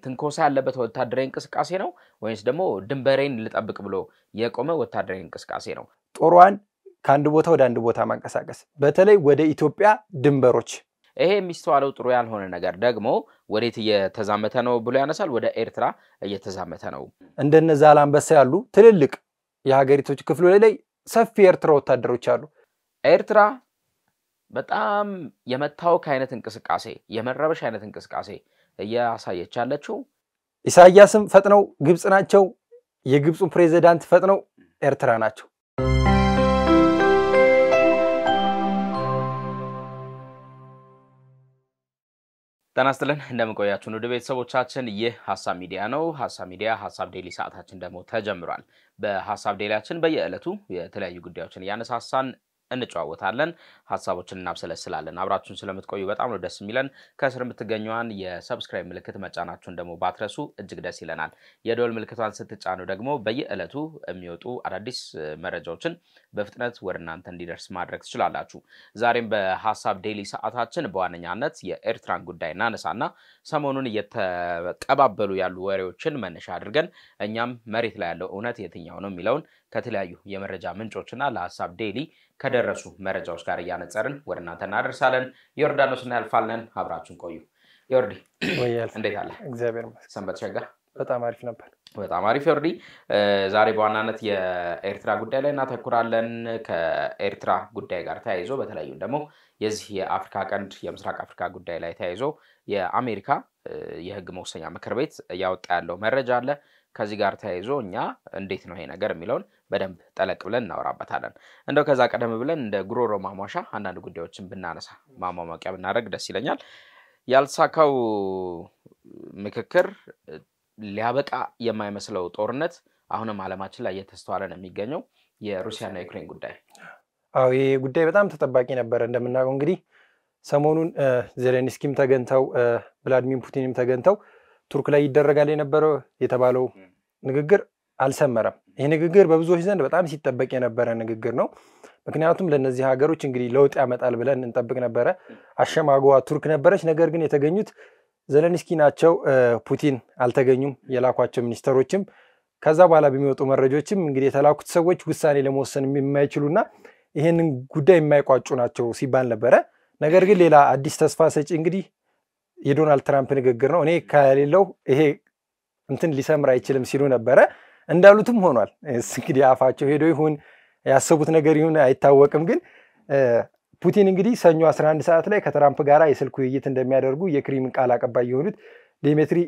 ትንኮሳ ያለበት ወታደራዊ እንቅስቃሴ ነው ወይስ ደግሞ ድንበሬን ልጠብቅ ብሎ የቆመ ወታደራዊ እንቅስቃሴ ነው? ጦሯን ከአንድ ቦታ ወደ አንድ ቦታ ማንቀሳቀስ በተለይ ወደ ኢትዮጵያ ድንበሮች ይሄ የሚስተዋለው ጥሩ ያልሆነ ነገር ደግሞ ወዴት እየተዛመተ ነው ብሎ ያነሳል። ወደ ኤርትራ እየተዛመተ ነው። እንደነ ዛላንበሳ ያሉ ትልልቅ የሀገሪቱ ክፍሎች ላይ ሰፊ ኤርትራ ወታደሮች አሉ። ኤርትራ በጣም የመታወክ አይነት እንቅስቃሴ የመረበሽ አይነት እንቅስቃሴ እያሳየች ያለችው ኢሳያስም ፈጥነው ግብጽ ናቸው። የግብጹ ፕሬዝዳንት ፈጥነው ኤርትራ ናቸው። ተናስተለን እንደምቆያችሁ ነው ቤተሰቦቻችን። ይህ ሐሳብ ሚዲያ ነው። ሐሳብ ሚዲያ ሐሳብ ዴሊ ሰዓታችን ደግሞ ተጀምሯል። በሐሳብ ዴሊያችን በየዕለቱ የተለያዩ ጉዳዮችን ያነሳሳን እንጫወታለን፣ ሐሳቦችን እናብሰለስላለን። አብራችሁን ስለምትቆዩ በጣም ነው ደስ የሚለን። ከስር የምትገኙዋን የሰብስክራይብ ምልክት መጫናችሁን ደግሞ ባትረሱ እጅግ ደስ ይለናል። የደወል ምልክቷን ስትጫኑ ደግሞ በየዕለቱ የሚወጡ አዳዲስ መረጃዎችን በፍጥነት ወደ እናንተ እንዲደርስ ማድረግ ትችላላችሁ። ዛሬም በሐሳብ ዴሊ ሰዓታችን በዋነኛነት የኤርትራን ጉዳይ እናነሳና ሰሞኑን እየተቀባበሉ ያሉ ወሬዎችን መነሻ አድርገን እኛም መሬት ላይ ያለው እውነት የትኛው ነው የሚለውን ከተለያዩ የመረጃ ምንጮችና ለሐሳብ ዴሊ ከደረሱ መረጃዎች ጋር ያነጸርን ወደ እናንተ እናደርሳለን። ዮርዳኖስና ያልፋልን አብራችሁን ቆዩ። ዮርዲ እንዴት አለ? እግዚአብሔር ይመስገን። ሰንበት ሸጋ በጣም አሪፍ ነበር። በጣም አሪፍ ዮርዲ። ዛሬ በዋናነት የኤርትራ ጉዳይ ላይ እናተኩራለን። ከኤርትራ ጉዳይ ጋር ተያይዞ በተለያዩ ደግሞ የዚህ የአፍሪካ ቀንድ የምስራቅ አፍሪካ ጉዳይ ላይ ተያይዞ የአሜሪካ የህግ መወሰኛ ምክር ቤት ያወጣ ያለው መረጃ አለ። ከዚህ ጋር ተያይዞ እኛ እንዴት ነው ይሄ ነገር የሚለውን በደንብ ጠለቅ ብለን እናወራበታለን። እንደው ከዛ ቀደም ብለን እንደ ጉሮሮ ማሟሻ አንዳንድ ጉዳዮችን ብናነሳ ማሟሟቂያ ብናደርግ ደስ ይለኛል። ያልሳካው ምክክር ሊያበቃ የማይመስለው ጦርነት አሁንም ዓለማችን ላይ እየተስተዋለ ነው የሚገኘው የሩሲያና ዩክሬን ጉዳይ። አዎ ይሄ ጉዳይ በጣም ተጠባቂ ነበር። እንደምናውቀው እንግዲህ ሰሞኑን ዜሌንስኪም ተገንተው ቭላዲሚር ፑቲንም ተገንተው ቱርክ ላይ ይደረጋል የነበረው የተባለው ንግግር አልሰመረም። ይሄ ንግግር በብዙዎች ዘንድ በጣም ሲጠበቅ የነበረ ንግግር ነው። ምክንያቱም ለነዚህ ሀገሮች እንግዲህ ለውጥ ያመጣል ብለን እንጠብቅ ነበረ። አሸማጓዋ ቱርክ ነበረች። ነገር ግን የተገኙት ዜሌንስኪ ናቸው። ፑቲን አልተገኙም። የላኳቸው ሚኒስተሮችም ከዛ በኋላ በሚወጡ መረጃዎችም እንግዲህ የተላኩት ሰዎች ውሳኔ ለመወሰን የማይችሉና ይሄንን ጉዳይ የማይቋጩ ናቸው ሲባል ነበረ። ነገር ግን ሌላ አዲስ ተስፋ ሰጪ እንግዲህ የዶናልድ ትራምፕ ንግግር ነው። እኔ ከሌለው ይሄ እንትን ሊሰምር አይችልም ሲሉ ነበረ። እንዳሉትም ሆኗል። እንግዲህ አፋቸው ሄዶ ይሁን ያሰቡት ነገር ይሁን አይታወቅም። ግን ፑቲን እንግዲህ ሰኞ 11 ሰዓት ላይ ከትራምፕ ጋር የስልክ ውይይት እንደሚያደርጉ የክሬምሊን ቃል አቀባይ የሆኑት ዲሚትሪ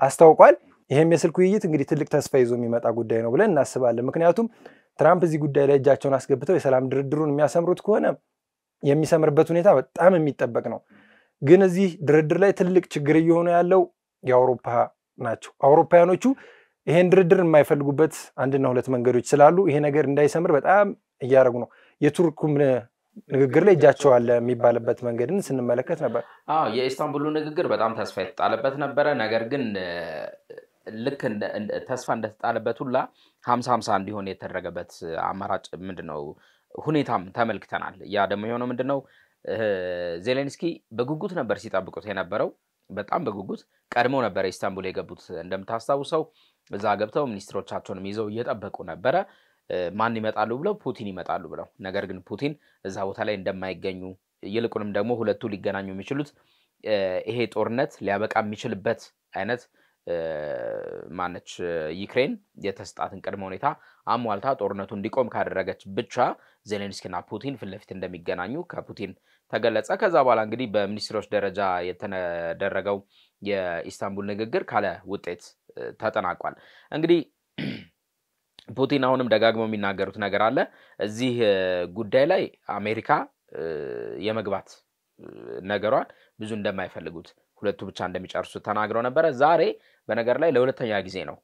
አስታውቋል። ይሄም የስልክ ውይይት እንግዲህ ትልቅ ተስፋ ይዞ የሚመጣ ጉዳይ ነው ብለን እናስባለን። ምክንያቱም ትራምፕ እዚህ ጉዳይ ላይ እጃቸውን አስገብተው የሰላም ድርድሩን የሚያሰምሩት ከሆነ የሚሰምርበት ሁኔታ በጣም የሚጠበቅ ነው። ግን እዚህ ድርድር ላይ ትልቅ ችግር እየሆነ ያለው የአውሮፓ ናቸው። አውሮፓውያኖቹ ይሄን ድርድር የማይፈልጉበት አንድና ሁለት መንገዶች ስላሉ ይሄ ነገር እንዳይሰምር በጣም እያደረጉ ነው። የቱርኩም ንግግር ላይ እጃቸው አለ የሚባልበት መንገድን ስንመለከት ነበር። የኢስታንቡሉ ንግግር በጣም ተስፋ የተጣለበት ነበረ። ነገር ግን ልክ ተስፋ እንደተጣለበት ሁላ 50-50 እንዲሆን የተደረገበት አማራጭ ምንድነው ሁኔታም ተመልክተናል። ያ ደግሞ የሆነው ምንድነው ዜሌንስኪ በጉጉት ነበር ሲጠብቁት የነበረው። በጣም በጉጉት ቀድሞ ነበር ኢስታንቡል የገቡት። እንደምታስታውሰው እዛ ገብተው ሚኒስትሮቻቸውንም ይዘው እየጠበቁ ነበረ ማን ይመጣሉ ብለው ፑቲን ይመጣሉ ብለው። ነገር ግን ፑቲን እዛ ቦታ ላይ እንደማይገኙ ይልቁንም ደግሞ ሁለቱ ሊገናኙ የሚችሉት ይሄ ጦርነት ሊያበቃ የሚችልበት አይነት ማነች ዩክሬን የተሰጣትን ቅድመ ሁኔታ አሟልታ ጦርነቱ እንዲቆም ካደረገች ብቻ ዜሌንስኪና ፑቲን ፊት ለፊት እንደሚገናኙ ከፑቲን ተገለጸ። ከዛ በኋላ እንግዲህ በሚኒስትሮች ደረጃ የተደረገው የኢስታንቡል ንግግር ካለ ውጤት ተጠናቋል። እንግዲህ ፑቲን አሁንም ደጋግመው የሚናገሩት ነገር አለ። እዚህ ጉዳይ ላይ አሜሪካ የመግባት ነገሯን ብዙ እንደማይፈልጉት ሁለቱ ብቻ እንደሚጨርሱ ተናግረው ነበር። ዛሬ በነገር ላይ ለሁለተኛ ጊዜ ነው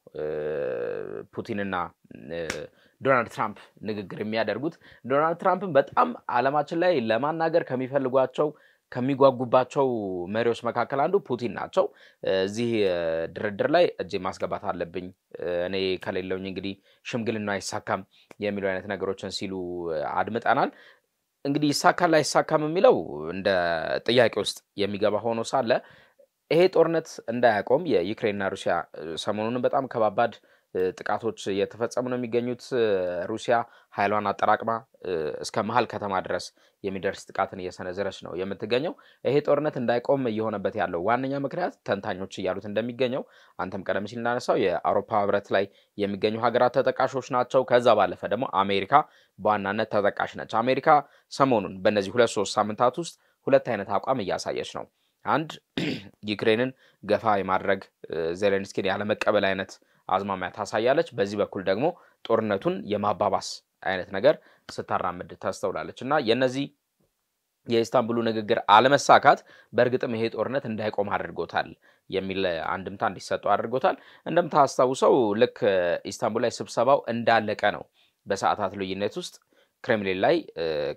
ፑቲንና ዶናልድ ትራምፕ ንግግር የሚያደርጉት። ዶናልድ ትራምፕን በጣም ዓለማችን ላይ ለማናገር ከሚፈልጓቸው ከሚጓጉባቸው መሪዎች መካከል አንዱ ፑቲን ናቸው። እዚህ ድርድር ላይ እጄ ማስገባት አለብኝ እኔ ከሌለውኝ እንግዲህ ሽምግልና አይሳካም የሚሉ አይነት ነገሮችን ሲሉ አድምጠናል። እንግዲህ ይሳካል አይሳካም የሚለው እንደ ጥያቄ ውስጥ የሚገባ ሆኖ ሳለ ይሄ ጦርነት እንዳያቆም የዩክሬንና ሩሲያ ሰሞኑን በጣም ከባባድ ጥቃቶች እየተፈጸሙ ነው የሚገኙት። ሩሲያ ኃይሏን አጠራቅማ እስከ መሀል ከተማ ድረስ የሚደርስ ጥቃትን እየሰነዘረች ነው የምትገኘው። ይሄ ጦርነት እንዳይቆም እየሆነበት ያለው ዋነኛ ምክንያት ተንታኞች እያሉት እንደሚገኘው አንተም ቀደም ሲል እንዳነሳው የአውሮፓ ህብረት ላይ የሚገኙ ሀገራት ተጠቃሾች ናቸው። ከዛ ባለፈ ደግሞ አሜሪካ በዋናነት ተጠቃሽ ነች። አሜሪካ ሰሞኑን በእነዚህ 2-3 ሳምንታት ውስጥ ሁለት አይነት አቋም እያሳየች ነው። አንድ ዩክሬንን ገፋ የማድረግ ዜሌንስኪን ያለመቀበል አይነት አዝማሚያ ታሳያለች። በዚህ በኩል ደግሞ ጦርነቱን የማባባስ አይነት ነገር ስታራምድ ታስተውላለች እና የነዚህ የኢስታንቡሉ ንግግር አለመሳካት በእርግጥም ይሄ ጦርነት እንዳይቆም አድርጎታል የሚል አንድምታ እንዲሰጠው አድርጎታል። እንደምታስታውሰው ልክ ኢስታንቡል ላይ ስብሰባው እንዳለቀ ነው በሰዓታት ልዩነት ውስጥ ክሬምሊን ላይ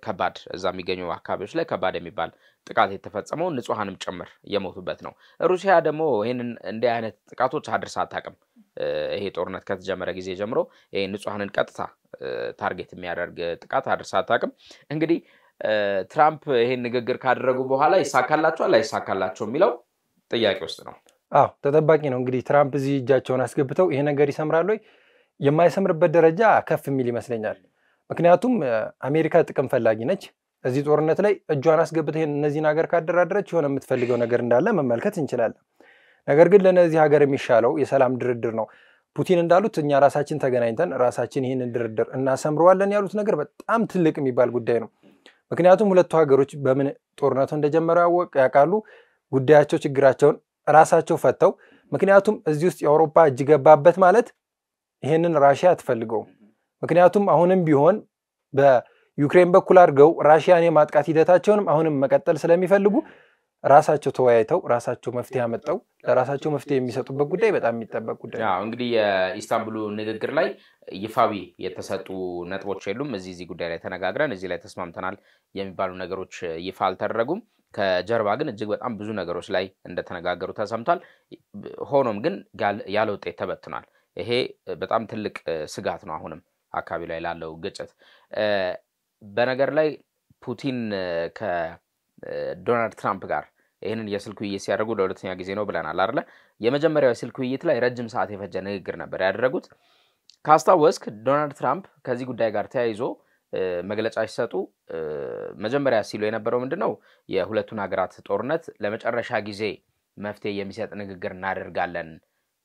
ከባድ እዛ የሚገኙ አካባቢዎች ላይ ከባድ የሚባል ጥቃት የተፈጸመው ንጹሃንም ጭምር የሞቱበት ነው። ሩሲያ ደግሞ ይሄንን እንደ አይነት ጥቃቶች አድርሳ አታውቅም። ይሄ ጦርነት ከተጀመረ ጊዜ ጀምሮ ይሄ ንጹሃንን ቀጥታ ታርጌት የሚያደርግ ጥቃት አድርሳ አታውቅም። እንግዲህ ትራምፕ ይሄን ንግግር ካደረጉ በኋላ ይሳካላቸዋል አይሳካላቸው የሚለው ጥያቄ ውስጥ ነው። አዎ ተጠባቂ ነው። እንግዲህ ትራምፕ እዚህ እጃቸውን አስገብተው ይሄ ነገር ይሰምራል ወይ? የማይሰምርበት ደረጃ ከፍ የሚል ይመስለኛል። ምክንያቱም አሜሪካ ጥቅም ፈላጊ ነች። እዚህ ጦርነት ላይ እጇን አስገብተው እነዚህን ሀገር ካደራደረች የሆነ የምትፈልገው ነገር እንዳለ መመልከት እንችላለን። ነገር ግን ለነዚህ ሀገር የሚሻለው የሰላም ድርድር ነው። ፑቲን እንዳሉት እኛ ራሳችን ተገናኝተን ራሳችን ይህንን ድርድር እናሰምረዋለን ያሉት ነገር በጣም ትልቅ የሚባል ጉዳይ ነው። ምክንያቱም ሁለቱ ሀገሮች በምን ጦርነቱ እንደጀመረው ያውቃሉ። ጉዳያቸው ችግራቸውን ራሳቸው ፈተው ምክንያቱም እዚህ ውስጥ የአውሮፓ እጅ ገባበት ማለት ይሄንን ራሽያ አትፈልገውም። ምክንያቱም አሁንም ቢሆን በዩክሬን በኩል አድርገው ራሽያን የማጥቃት ሂደታቸውንም አሁንም መቀጠል ስለሚፈልጉ ራሳቸው ተወያይተው ራሳቸው መፍትሄ አመጣው ለራሳቸው መፍትሄ የሚሰጡበት ጉዳይ በጣም የሚጠበቅ ጉዳይ ነው። እንግዲህ የኢስታንቡሉ ንግግር ላይ ይፋዊ የተሰጡ ነጥቦች የሉም። እዚህ ጉዳይ ላይ ተነጋግረን እዚህ ላይ ተስማምተናል የሚባሉ ነገሮች ይፋ አልተደረጉም። ከጀርባ ግን እጅግ በጣም ብዙ ነገሮች ላይ እንደተነጋገሩ ተሰምቷል። ሆኖም ግን ያለ ውጤት ተበትኗል። ይሄ በጣም ትልቅ ስጋት ነው አሁንም አካባቢ ላይ ላለው ግጭት። በነገር ላይ ፑቲን ከዶናልድ ትራምፕ ጋር ይህንን የስልክ ውይይት ሲያደርጉ ለሁለተኛ ጊዜ ነው ብለናል አይደለ? የመጀመሪያው የስልክ ውይይት ላይ ረጅም ሰዓት የፈጀ ንግግር ነበር ያደረጉት። ካስታወስክ ዶናልድ ትራምፕ ከዚህ ጉዳይ ጋር ተያይዞ መግለጫ ሲሰጡ መጀመሪያ ሲሉ የነበረው ምንድነው የሁለቱን ሀገራት ጦርነት ለመጨረሻ ጊዜ መፍትሄ የሚሰጥ ንግግር እናደርጋለን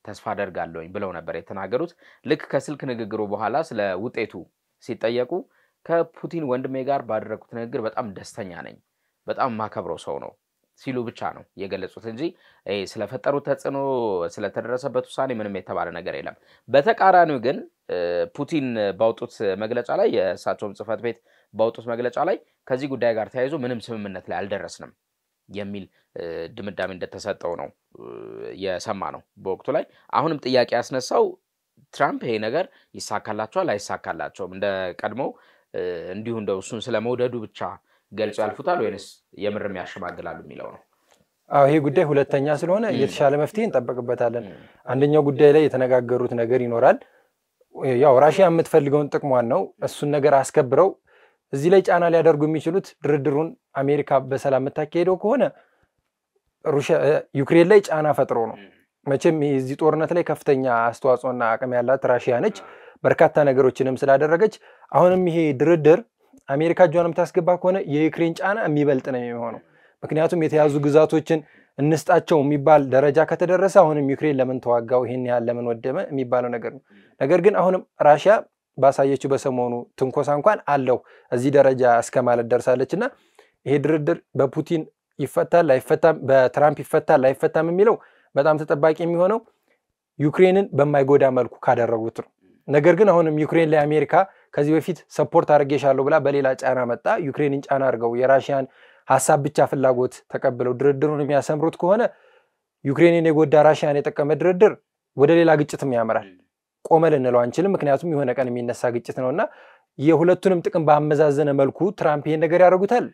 ተስፋ አደርጋለሁኝ ብለው ነበር የተናገሩት። ልክ ከስልክ ንግግሩ በኋላ ስለ ውጤቱ ሲጠየቁ ከፑቲን ወንድሜ ጋር ባደረኩት ንግግር በጣም ደስተኛ ነኝ፣ በጣም ማከብረው ሰው ነው ሲሉ ብቻ ነው የገለጹት እንጂ ስለፈጠሩት ተጽዕኖ ስለተደረሰበት ውሳኔ ምንም የተባለ ነገር የለም። በተቃራኒው ግን ፑቲን ባወጡት መግለጫ ላይ የእሳቸውም ጽሕፈት ቤት ባወጡት መግለጫ ላይ ከዚህ ጉዳይ ጋር ተያይዞ ምንም ስምምነት ላይ አልደረስንም የሚል ድምዳሜ እንደተሰጠው ነው የሰማ ነው በወቅቱ ላይ። አሁንም ጥያቄ ያስነሳው ትራምፕ ይሄ ነገር ይሳካላቸዋል አይሳካላቸውም፣ እንደ ቀድሞው እንዲሁ እንደው እሱን ስለመውደዱ ብቻ ገልጾ ያልፉታል ወይንስ የምርም ያሸማግላሉ የሚለው ነው። ይሄ ጉዳይ ሁለተኛ ስለሆነ የተሻለ መፍትሄ እንጠብቅበታለን። አንደኛው ጉዳይ ላይ የተነጋገሩት ነገር ይኖራል። ያው ራሽያ የምትፈልገውን ጥቅሟን ነው። እሱን ነገር አስከብረው እዚህ ላይ ጫና ሊያደርጉ የሚችሉት ድርድሩን አሜሪካ በሰላም የምታካሄደው ከሆነ ዩክሬን ላይ ጫና ፈጥሮ ነው። መቼም እዚህ ጦርነት ላይ ከፍተኛ አስተዋጽኦና አቅም ያላት ራሽያ ነች፣ በርካታ ነገሮችንም ስላደረገች። አሁንም ይሄ ድርድር አሜሪካ እጇን የምታስገባ ከሆነ የዩክሬን ጫና የሚበልጥ ነው የሚሆነው። ምክንያቱም የተያዙ ግዛቶችን እንስጣቸው የሚባል ደረጃ ከተደረሰ አሁንም ዩክሬን ለምን ተዋጋው ይሄን ያህል ለምን ወደመ የሚባለው ነገር ነው። ነገር ግን አሁንም ራሽያ ባሳየችው በሰሞኑ ትንኮሳ እንኳን አለው እዚህ ደረጃ እስከ ማለት ደርሳለችና ይሄ ድርድር በፑቲን ይፈታል አይፈታም፣ በትራምፕ ይፈታል አይፈታም የሚለው በጣም ተጠባቂ የሚሆነው ዩክሬንን በማይጎዳ መልኩ ካደረጉት ነው። ነገር ግን አሁንም ዩክሬን ላይ አሜሪካ ከዚህ በፊት ሰፖርት አድርጌሻለሁ ብላ በሌላ ጫና መጣ ዩክሬንን ጫና አድርገው የራሽያን ሐሳብ ብቻ ፍላጎት ተቀብለው ድርድሩን የሚያሰምሩት ከሆነ ዩክሬንን የጎዳ ራሽያን የጠቀመ ድርድር ወደ ሌላ ግጭትም ያመራል። ቆመ ልንለው አንችልም፣ ምክንያቱም የሆነ ቀን የሚነሳ ግጭት ነውና የሁለቱንም ጥቅም ባመዛዘነ መልኩ ትራምፕ ይሄን ነገር ያደርጉታል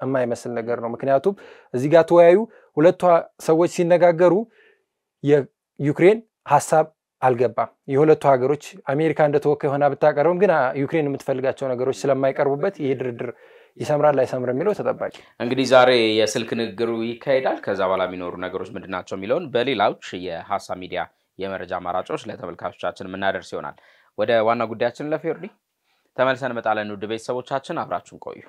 የማይመስል ነገር ነው። ምክንያቱም እዚህ ጋር ተወያዩ ሁለቱ ሰዎች ሲነጋገሩ የዩክሬን ሐሳብ አልገባም። የሁለቱ ሀገሮች አሜሪካ እንደተወካይ ሆና ብታቀርብም ግን ዩክሬን የምትፈልጋቸው ነገሮች ስለማይቀርቡበት ይሄ ድርድር ይሰምራል አይሰምርም የሚለው ተጠባቂ። እንግዲህ ዛሬ የስልክ ንግግሩ ይካሄዳል። ከዛ በኋላ የሚኖሩ ነገሮች ምንድናቸው የሚለውን በሌላዎች የሐሳብ ሚዲያ የመረጃ አማራጮች ለተመልካቾቻችን የምናደርስ ይሆናል። ወደ ዋና ጉዳያችን ለፌርዲ ተመልሰን መጣለን። ውድ ቤተሰቦቻችን አብራችሁን ቆዩ።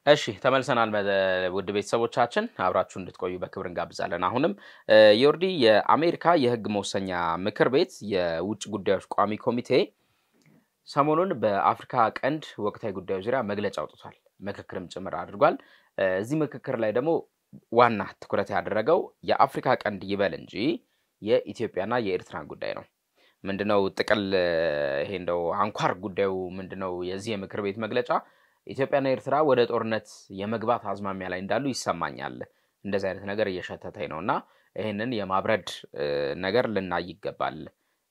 እሺ ተመልሰናል። ውድ ቤተሰቦቻችን አብራችሁ እንድትቆዩ በክብር እንጋብዛለን። አሁንም ዮርዲ የአሜሪካ የህግ መወሰኛ ምክር ቤት የውጭ ጉዳዮች ቋሚ ኮሚቴ ሰሞኑን በአፍሪካ ቀንድ ወቅታዊ ጉዳዮች ዙሪያ መግለጫ አውጥቷል። ምክክርም ጭምር አድርጓል። እዚህ ምክክር ላይ ደግሞ ዋና ትኩረት ያደረገው የአፍሪካ ቀንድ ይበል እንጂ የኢትዮጵያና የኤርትራን ጉዳይ ነው። ምንድነው ጥቅል ይሄ እንደው አንኳር ጉዳዩ ምንድነው? የዚህ የምክር ቤት መግለጫ ኢትዮጵያና ኤርትራ ወደ ጦርነት የመግባት አዝማሚያ ላይ እንዳሉ ይሰማኛል። እንደዚህ አይነት ነገር እየሸተተኝ ነውና ይሄንን የማብረድ ነገር ልናይ ይገባል።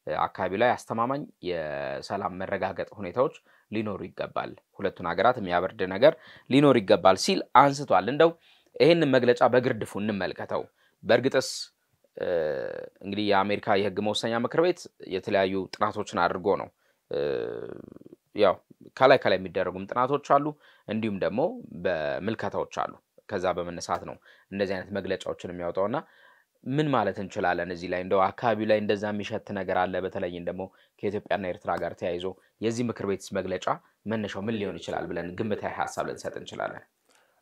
አካባቢ ላይ አስተማማኝ የሰላም መረጋገጥ ሁኔታዎች ሊኖሩ ይገባል። ሁለቱን ሀገራት የሚያበርድ ነገር ሊኖር ይገባል ሲል አንስቷል። እንደው ይሄንን መግለጫ በግርድፉ እንመልከተው። በእርግጥስ እንግዲህ የአሜሪካ የህግ መወሰኛ ምክር ቤት የተለያዩ ጥናቶችን አድርጎ ነው ያው ከላይ የሚደረጉም ጥናቶች አሉ፣ እንዲሁም ደግሞ በምልከታዎች አሉ። ከዛ በመነሳት ነው እንደዚህ አይነት መግለጫዎችን የሚያወጣውና ምን ማለት እንችላለን? እዚህ ላይ እንደው አካባቢው ላይ እንደዛ የሚሸት ነገር አለ። በተለይም ደግሞ ከኢትዮጵያና ኤርትራ ጋር ተያይዞ የዚህ ምክር ቤት መግለጫ መነሻው ምን ሊሆን ይችላል ብለን ግምታዊ ሐሳብ ልንሰጥ እንችላለን።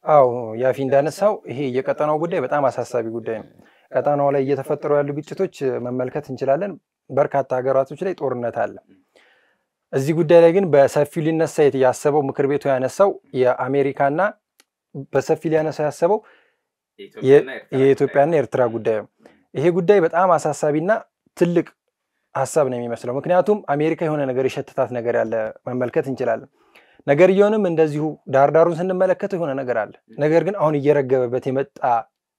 አዎ ያፊ እንዳነሳው ይሄ የቀጠናው ጉዳይ በጣም አሳሳቢ ጉዳይ ነው። ቀጠናው ላይ እየተፈጠሩ ያሉ ግጭቶች መመልከት እንችላለን። በርካታ ሀገራቶች ላይ ጦርነት አለ። እዚህ ጉዳይ ላይ ግን በሰፊው ሊነሳ ያሰበው ምክር ቤቱ ያነሳው የአሜሪካና በሰፊው ሊያነሳ ያሰበው የኢትዮጵያና ኤርትራ ጉዳይ ነው። ይሄ ጉዳይ በጣም አሳሳቢና ትልቅ ሐሳብ ነው የሚመስለው። ምክንያቱም አሜሪካ የሆነ ነገር የሸተታት ነገር ያለ መመልከት እንችላለን። ነገርየውንም እንደዚሁ ዳርዳሩን ስንመለከተው የሆነ ነገር አለ። ነገር ግን አሁን እየረገበበት የመጣ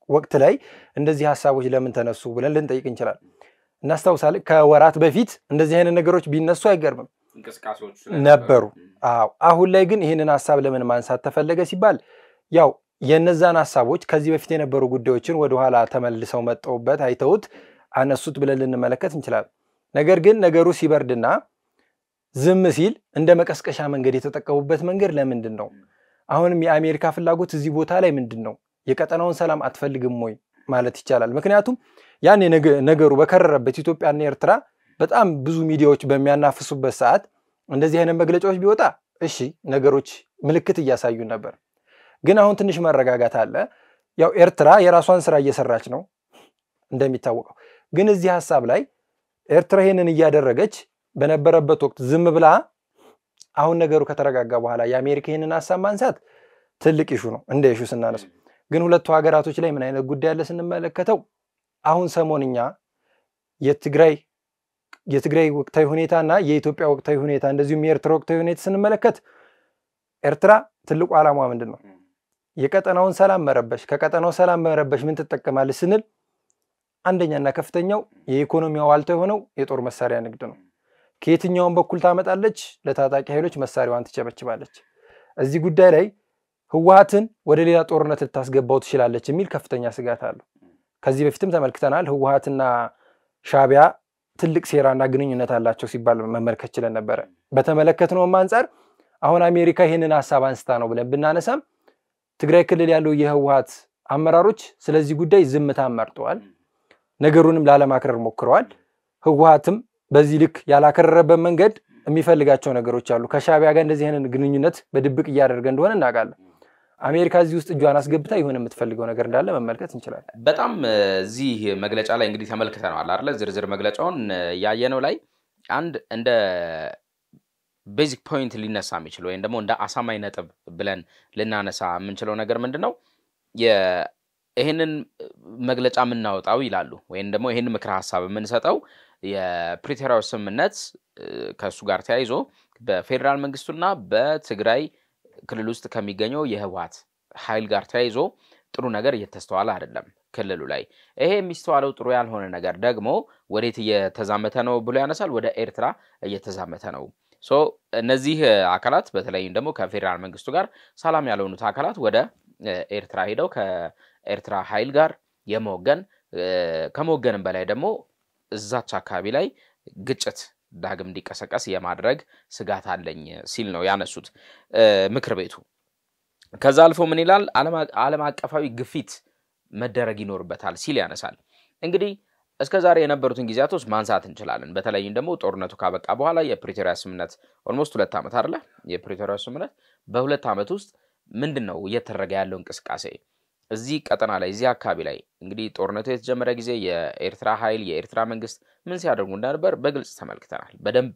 ወቅት ላይ እንደዚህ ሐሳቦች ለምን ተነሱ ብለን ልንጠይቅ እንችላለን። እናስታውሳለን ከወራት በፊት እንደዚህ አይነት ነገሮች ቢነሱ አይገርምም ነበሩ። አሁን ላይ ግን ይህንን ሐሳብ ለምን ማንሳት ተፈለገ ሲባል ያው የነዛን ሐሳቦች ከዚህ በፊት የነበሩ ጉዳዮችን ወደኋላ ተመልሰው መጣውበት አይተውት አነሱት ብለን ልንመለከት እንችላለን። ነገር ግን ነገሩ ሲበርድና ዝም ሲል እንደ መቀስቀሻ መንገድ የተጠቀሙበት መንገድ ለምንድን ነው? አሁንም የአሜሪካ ፍላጎት እዚህ ቦታ ላይ ምንድን ነው? የቀጠናውን ሰላም አትፈልግም ወይ ማለት ይቻላል። ምክንያቱም ያን ነገሩ በከረረበት ኢትዮጵያና ኤርትራ በጣም ብዙ ሚዲያዎች በሚያናፍሱበት ሰዓት እንደዚህ አይነት መግለጫዎች ቢወጣ እሺ ነገሮች ምልክት እያሳዩ ነበር። ግን አሁን ትንሽ መረጋጋት አለ። ያው ኤርትራ የራሷን ስራ እየሰራች ነው እንደሚታወቀው። ግን እዚህ ሐሳብ ላይ ኤርትራ ይሄንን እያደረገች በነበረበት ወቅት ዝም ብላ አሁን ነገሩ ከተረጋጋ በኋላ የአሜሪካ ይሄንን ሐሳብ ማንሳት ትልቅ ኢሹ ነው እንደ ኢሹ ስናነሳ። ግን ሁለቱ ሀገራቶች ላይ ምን አይነት ጉዳይ አለ ስንመለከተው አሁን ሰሞንኛ የትግራይ ወቅታዊ ሁኔታና የኢትዮጵያ ወቅታዊ ሁኔታ እንደዚሁም የኤርትራ ወቅታዊ ሁኔታ ስንመለከት ኤርትራ ትልቁ ዓላማዋ ምንድነው? የቀጠናውን ሰላም መረበሽ። ከቀጠናው ሰላም መረበሽ ምን ትጠቀማለች ስንል አንደኛና ከፍተኛው የኢኮኖሚው ዋልታ የሆነው የጦር መሳሪያ ንግድ ነው። ከየትኛውም በኩል ታመጣለች፣ ለታጣቂ ኃይሎች መሳሪያዋን ትቸበችባለች። እዚህ ጉዳይ ላይ ህወሓትን ወደ ሌላ ጦርነት ልታስገባው ትችላለች የሚል ከፍተኛ ስጋት አለው። ከዚህ በፊትም ተመልክተናል። ህወሓትና ሻዕቢያ ትልቅ ሴራና ግንኙነት አላቸው ሲባል መመልከት ችለን ነበር። በተመለከትነውም አንፃር አሁን አሜሪካ ይሄንን ሐሳብ አንስታ ነው ብለን ብናነሳም ትግራይ ክልል ያለው የህወሓት አመራሮች ስለዚህ ጉዳይ ዝምታ መርጠዋል። ነገሩንም ላለማክረር ሞክረዋል። ህወሓትም በዚህ ልክ ያላከረረበት መንገድ የሚፈልጋቸው ነገሮች አሉ። ከሻዕቢያ ጋር እንደዚህ አይነት ግንኙነት በድብቅ እያደረገ እንደሆነ እናውቃለን። አሜሪካ እዚህ ውስጥ እጇን አስገብታ ይሆነ የምትፈልገው ነገር እንዳለ መመልከት እንችላለን። በጣም እዚህ መግለጫ ላይ እንግዲህ ተመልክተናል አይደል? ዝርዝር መግለጫውን ያየነው ላይ አንድ እንደ ቤዚክ ፖይንት ሊነሳ የሚችል ወይም ደግሞ እንደ አሳማኝ ነጥብ ብለን ልናነሳ የምንችለው ነገር ምንድነው? ይሄንን መግለጫ የምናወጣው ይላሉ ወይም ደግሞ ይሄንን ምክረ ሐሳብ የምንሰጠው የፕሪቶሪያው ስምምነት ከሱ ጋር ተያይዞ በፌደራል መንግስቱና በትግራይ ክልል ውስጥ ከሚገኘው የህወሓት ኃይል ጋር ተያይዞ ጥሩ ነገር እየተስተዋለ አይደለም ክልሉ ላይ። ይሄ የሚስተዋለው ጥሩ ያልሆነ ነገር ደግሞ ወዴት እየተዛመተ ነው ብሎ ያነሳል። ወደ ኤርትራ እየተዛመተ ነው። እነዚህ አካላት በተለይም ደግሞ ከፌደራል መንግስቱ ጋር ሰላም ያልሆኑት አካላት ወደ ኤርትራ ሄደው ከኤርትራ ኃይል ጋር የመወገን ከመወገንም በላይ ደግሞ እዛች አካባቢ ላይ ግጭት ዳግም እንዲቀሰቀስ የማድረግ ስጋት አለኝ ሲል ነው ያነሱት ምክር ቤቱ። ከዛ አልፎ ምን ይላል? ዓለም አቀፋዊ ግፊት መደረግ ይኖርበታል ሲል ያነሳል። እንግዲህ እስከዛሬ የነበሩትን ጊዜያቶች ማንሳት እንችላለን። በተለይም ደግሞ ጦርነቱ ካበቃ በኋላ የፕሪቶሪያ ስምምነት ኦልሞስት 2 ዓመት አይደለ? የፕሪቶሪያ ስምምነት በ2 ዓመት ውስጥ ምንድነው እየተደረገ ያለው እንቅስቃሴ እዚህ ቀጠና ላይ እዚህ አካባቢ ላይ? እንግዲህ ጦርነቱ የተጀመረ ጊዜ የኤርትራ ኃይል የኤርትራ መንግስት ምን ሲያደርጉ እንደነበር በግልጽ ተመልክተናል። በደንብ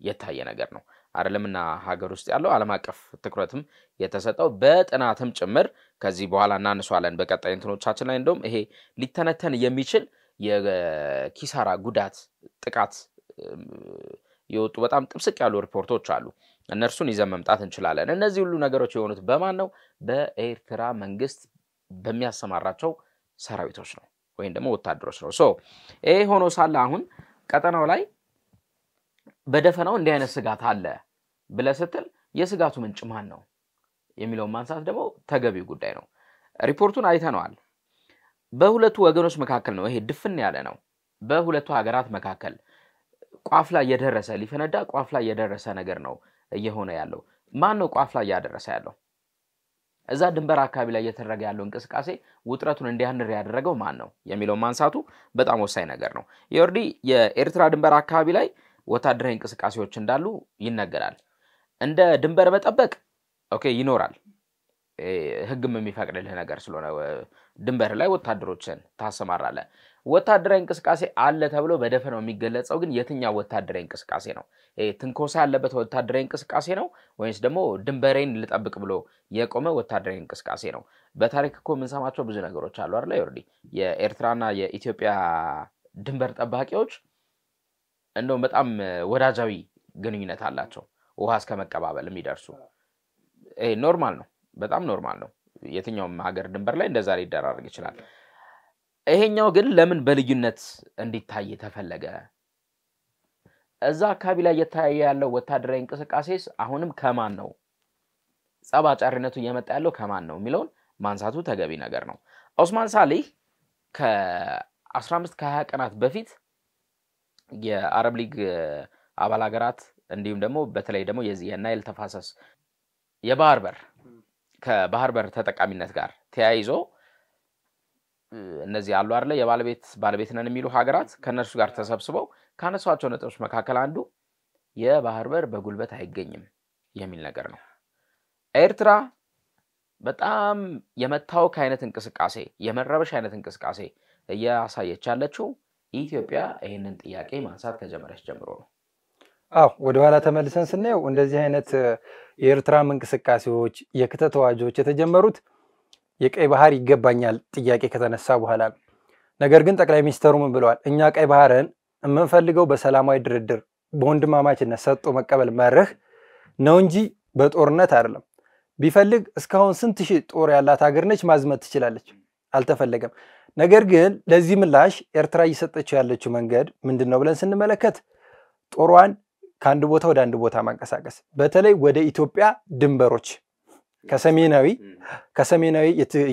የታየ ነገር ነው አይደለምና ሀገር ውስጥ ያለው ዓለም አቀፍ ትኩረትም የተሰጠው በጥናትም ጭምር ከዚህ በኋላ እናነሳዋለን በቀጣይ እንትኖቻችን ላይ። እንደውም ይሄ ሊተነተን የሚችል የኪሳራ ጉዳት ጥቃት የወጡ በጣም ጥብስቅ ያሉ ሪፖርቶች አሉ። እነርሱን ይዘን መምጣት እንችላለን። እነዚህ ሁሉ ነገሮች የሆኑት በማን ነው? በኤርትራ መንግስት በሚያሰማራቸው ሰራዊቶች ነው ወይም ደግሞ ወታደሮች ነው። ይሄ ሆኖ ሳለ አሁን ቀጠናው ላይ በደፈናው እንዲህ አይነት ስጋት አለ ብለህ ስትል የስጋቱ ምንጭ ማን ነው የሚለው ማንሳት ደግሞ ተገቢው ጉዳይ ነው። ሪፖርቱን አይተነዋል። በሁለቱ ወገኖች መካከል ነው ይሄ ድፍን ያለ ነው። በሁለቱ ሀገራት መካከል ቋፍ ላይ የደረሰ ሊፈነዳ ቋፍ ላይ የደረሰ ነገር ነው እየሆነ ያለው። ማን ነው ቋፍ ላይ ያደረሰ ያለው? እዛ ድንበር አካባቢ ላይ እየተደረገ ያለው እንቅስቃሴ ውጥረቱን እንዲያንር ያደረገው ማን ነው የሚለው ማንሳቱ በጣም ወሳኝ ነገር ነው። የወርዲ የኤርትራ ድንበር አካባቢ ላይ ወታደራዊ እንቅስቃሴዎች እንዳሉ ይነገራል። እንደ ድንበር መጠበቅ ኦኬ ይኖራል፣ ህግም የሚፈቅድልህ ነገር ስለሆነ ድንበር ላይ ወታደሮችን ታሰማራለህ። ወታደራዊ እንቅስቃሴ አለ ተብሎ በደፈናው የሚገለጸው ግን የትኛው ወታደራዊ እንቅስቃሴ ነው? ትንኮሳ ያለበት ወታደራዊ እንቅስቃሴ ነው ወይስ ደግሞ ድንበሬን ልጠብቅ ብሎ የቆመ ወታደራዊ እንቅስቃሴ ነው? በታሪክ እኮ የምንሰማቸው ብዙ ነገሮች አሉ አይደል? ይወርዲ የኤርትራና የኢትዮጵያ ድንበር ጠባቂዎች እንደው በጣም ወዳጃዊ ግንኙነት አላቸው፣ ውሃ እስከ መቀባበል የሚደርሱ። ኖርማል ነው፣ በጣም ኖርማል ነው። የትኛውም ሀገር ድንበር ላይ እንደዛ ሊደራረግ ይችላል። ይሄኛው ግን ለምን በልዩነት እንዲታይ ተፈለገ? እዛ አካባቢ ላይ እየታየ ያለው ወታደራዊ እንቅስቃሴስ አሁንም ከማን ነው? ጸባጫሪነቱ እየመጣ ያለው ከማን ነው የሚለውን ማንሳቱ ተገቢ ነገር ነው። ኦስማን ሳሊህ ከ15 ከ20 ቀናት በፊት የአረብ ሊግ አባል ሀገራት እንዲሁም ደግሞ በተለይ ደግሞ የዚህ የናይል ተፋሰስ የባህር በር ከባህር በር ተጠቃሚነት ጋር ተያይዞ እነዚህ አሉ አይደለ የባለቤት ነን የሚሉ ሀገራት ከነሱ ጋር ተሰብስበው ካነሷቸው ነጥቦች መካከል አንዱ የባህር በር በጉልበት አይገኝም የሚል ነገር ነው። ኤርትራ በጣም የመታወክ አይነት እንቅስቃሴ የመረበሽ አይነት እንቅስቃሴ እያሳየች ያለችው ኢትዮጵያ ይሄንን ጥያቄ ማንሳት ከጀመረች ጀምሮ ነው። ወደ ኋላ ተመልሰን ስናየው እንደዚህ አይነት የኤርትራ እንቅስቃሴዎች የክተት አዋጆች የተጀመሩት የቀይ ባህር ይገባኛል ጥያቄ ከተነሳ በኋላ ነው። ነገር ግን ጠቅላይ ሚኒስትሩ ምን ብለዋል? እኛ ቀይ ባህርን የምንፈልገው በሰላማዊ ድርድር በወንድማማችነት ሰጥቶ መቀበል መርህ ነው እንጂ በጦርነት አይደለም። ቢፈልግ እስካሁን ስንት ሺህ ጦር ያላት ሀገር ነች፣ ማዝመት ትችላለች። አልተፈለገም። ነገር ግን ለዚህ ምላሽ ኤርትራ እየሰጠችው ያለችው መንገድ ምንድነው ብለን ስንመለከት ጦሯን ከአንድ ቦታ ወደ አንድ ቦታ ማንቀሳቀስ፣ በተለይ ወደ ኢትዮጵያ ድንበሮች ከሰሜናዊ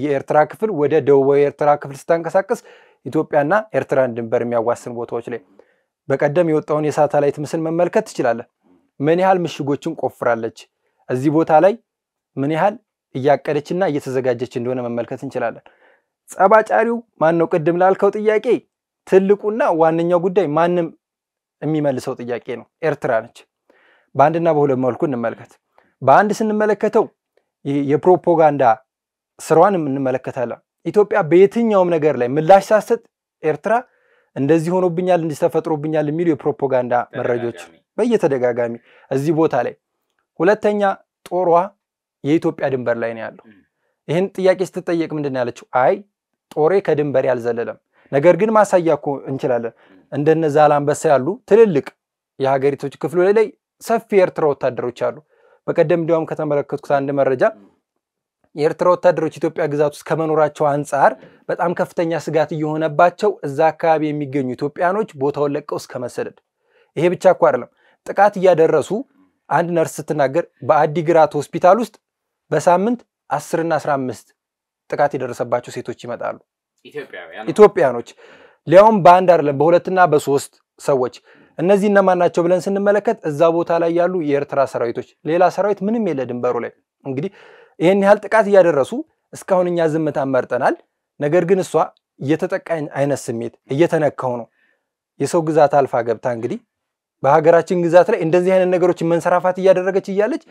የኤርትራ ክፍል ወደ ደቡባዊ የኤርትራ ክፍል ስታንቀሳቀስ ኢትዮጵያና ኤርትራን ድንበር የሚያዋስን ቦታዎች ላይ በቀደም የወጣውን የሳተላይት ምስል መመልከት ትችላለህ። ምን ያህል ምሽጎችን ቆፍራለች፣ እዚህ ቦታ ላይ ምን ያህል እያቀደችና እየተዘጋጀች እንደሆነ መመልከት እንችላለን። ጸባጫሪው ማን ነው? ቅድም ላልከው ጥያቄ ትልቁና ዋነኛው ጉዳይ ማንም የሚመልሰው ጥያቄ ነው፣ ኤርትራ ነች። በአንድና በሁለት መልኩ እንመልከት። በአንድ ስንመለከተው የፕሮፓጋንዳ ስራዋን እንመለከታለን። ኢትዮጵያ በየትኛውም ነገር ላይ ምላሽ ሳትሰጥ ኤርትራ እንደዚህ ሆኖብኛል እንዲህ ተፈጥሮብኛል የሚሉ የፕሮፓጋንዳ መረጃዎች በየተደጋጋሚ እዚህ ቦታ ላይ። ሁለተኛ ጦሯ የኢትዮጵያ ድንበር ላይ ነው ያለው። ይሄን ጥያቄ ስትጠየቅ ምንድን ነው ያለችው? አይ ጦሬ ከድንበር ያልዘለለም፣ ነገር ግን ማሳያ እኮ እንችላለን። እንደነ ዛላንበሳ ያሉ ትልልቅ የሀገሪቶች ክፍሎች ላይ ሰፊ የኤርትራ ወታደሮች አሉ። በቀደም እንዲያውም ከተመለከትኩት አንድ መረጃ የኤርትራ ወታደሮች ኢትዮጵያ ግዛት ውስጥ ከመኖራቸው አንፃር በጣም ከፍተኛ ስጋት እየሆነባቸው እዛ አካባቢ የሚገኙ ኢትዮጵያኖች ቦታውን ለቀው እስከ መሰደድ። ይሄ ብቻ እኮ አይደለም፣ ጥቃት እያደረሱ አንድ ነርስ ስትናገር በአዲግራት ሆስፒታል ውስጥ በሳምንት 10 እና 15 ጥቃት የደረሰባቸው ሴቶች ይመጣሉ፣ ኢትዮጵያኖች። ሊያውም በአንድ አይደለም በሁለትና በሶስት ሰዎች። እነዚህ እነማን ናቸው ብለን ስንመለከት እዛ ቦታ ላይ ያሉ የኤርትራ ሰራዊቶች ሌላ ሰራዊት ምንም የለ ድንበሩ ላይ እንግዲህ ይሄን ያህል ጥቃት እያደረሱ እስካሁን እኛ ዝምታን መርጠናል ነገር ግን እሷ እየተጠቃኝ አይነት ስሜት እየተነካው ነው የሰው ግዛት አልፋ ገብታ እንግዲህ በሀገራችን ግዛት ላይ እንደዚህ አይነት ነገሮች መንሰራፋት እያደረገች እያለች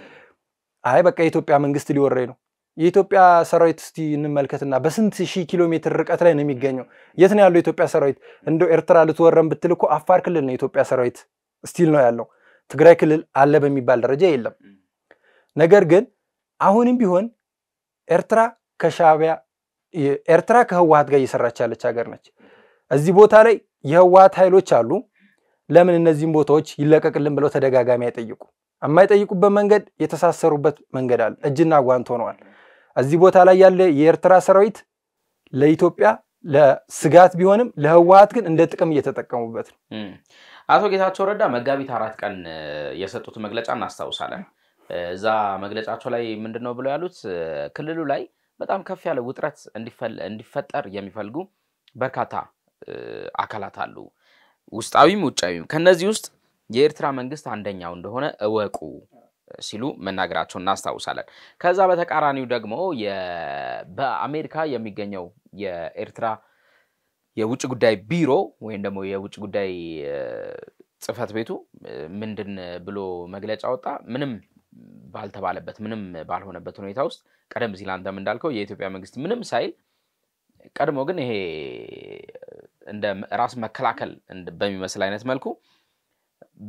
አይ በቃ የኢትዮጵያ መንግስት ሊወረይ ነው የኢትዮጵያ ሰራዊት እስቲ እንመልከትና በስንት ሺህ ኪሎ ሜትር ርቀት ላይ ነው የሚገኘው የት ነው ያለው የኢትዮጵያ ሰራዊት እንደው ኤርትራ ልትወረን ብትልኮ አፋር ክልል ነው የኢትዮጵያ ሰራዊት ስቲል ነው ያለው ትግራይ ክልል አለ በሚባል ደረጃ የለም ነገር ግን አሁንም ቢሆን ኤርትራ ከሻዕቢያ ኤርትራ ከህወሓት ጋር እየሰራች ያለች ሀገር ነች እዚህ ቦታ ላይ የህወሓት ኃይሎች አሉ ለምን እነዚህን ቦታዎች ይለቀቅልን ብለው ተደጋጋሚ አይጠይቁ የማይጠይቁበት መንገድ የተሳሰሩበት መንገድ አለ እጅና ጓንት ሆነዋል እዚህ ቦታ ላይ ያለ የኤርትራ ሰራዊት ለኢትዮጵያ ለስጋት ቢሆንም ለህወሓት ግን እንደ ጥቅም እየተጠቀሙበት ነው አቶ ጌታቸው ረዳ መጋቢት 4 ቀን የሰጡት መግለጫ እናስታውሳለን እዛ መግለጫቸው ላይ ምንድነው ብለው ያሉት ክልሉ ላይ በጣም ከፍ ያለ ውጥረት እንዲፈጠር የሚፈልጉ በርካታ አካላት አሉ ውስጣዊም ውጫዊም ከነዚህ ውስጥ የኤርትራ መንግስት አንደኛው እንደሆነ እወቁ ሲሉ መናገራቸውን እናስታውሳለን ከዛ በተቃራኒው ደግሞ በአሜሪካ የሚገኘው የኤርትራ የውጭ ጉዳይ ቢሮ ወይም ደግሞ የውጭ ጉዳይ ጽፈት ቤቱ ምንድን ብሎ መግለጫ ወጣ ምንም ባልተባለበት ምንም ባልሆነበት ሁኔታ ውስጥ ቀደም ሲል አንተም እንዳልከው የኢትዮጵያ መንግስት ምንም ሳይል ቀድሞ ግን ይሄ እንደ ራስ መከላከል በሚመስል አይነት መልኩ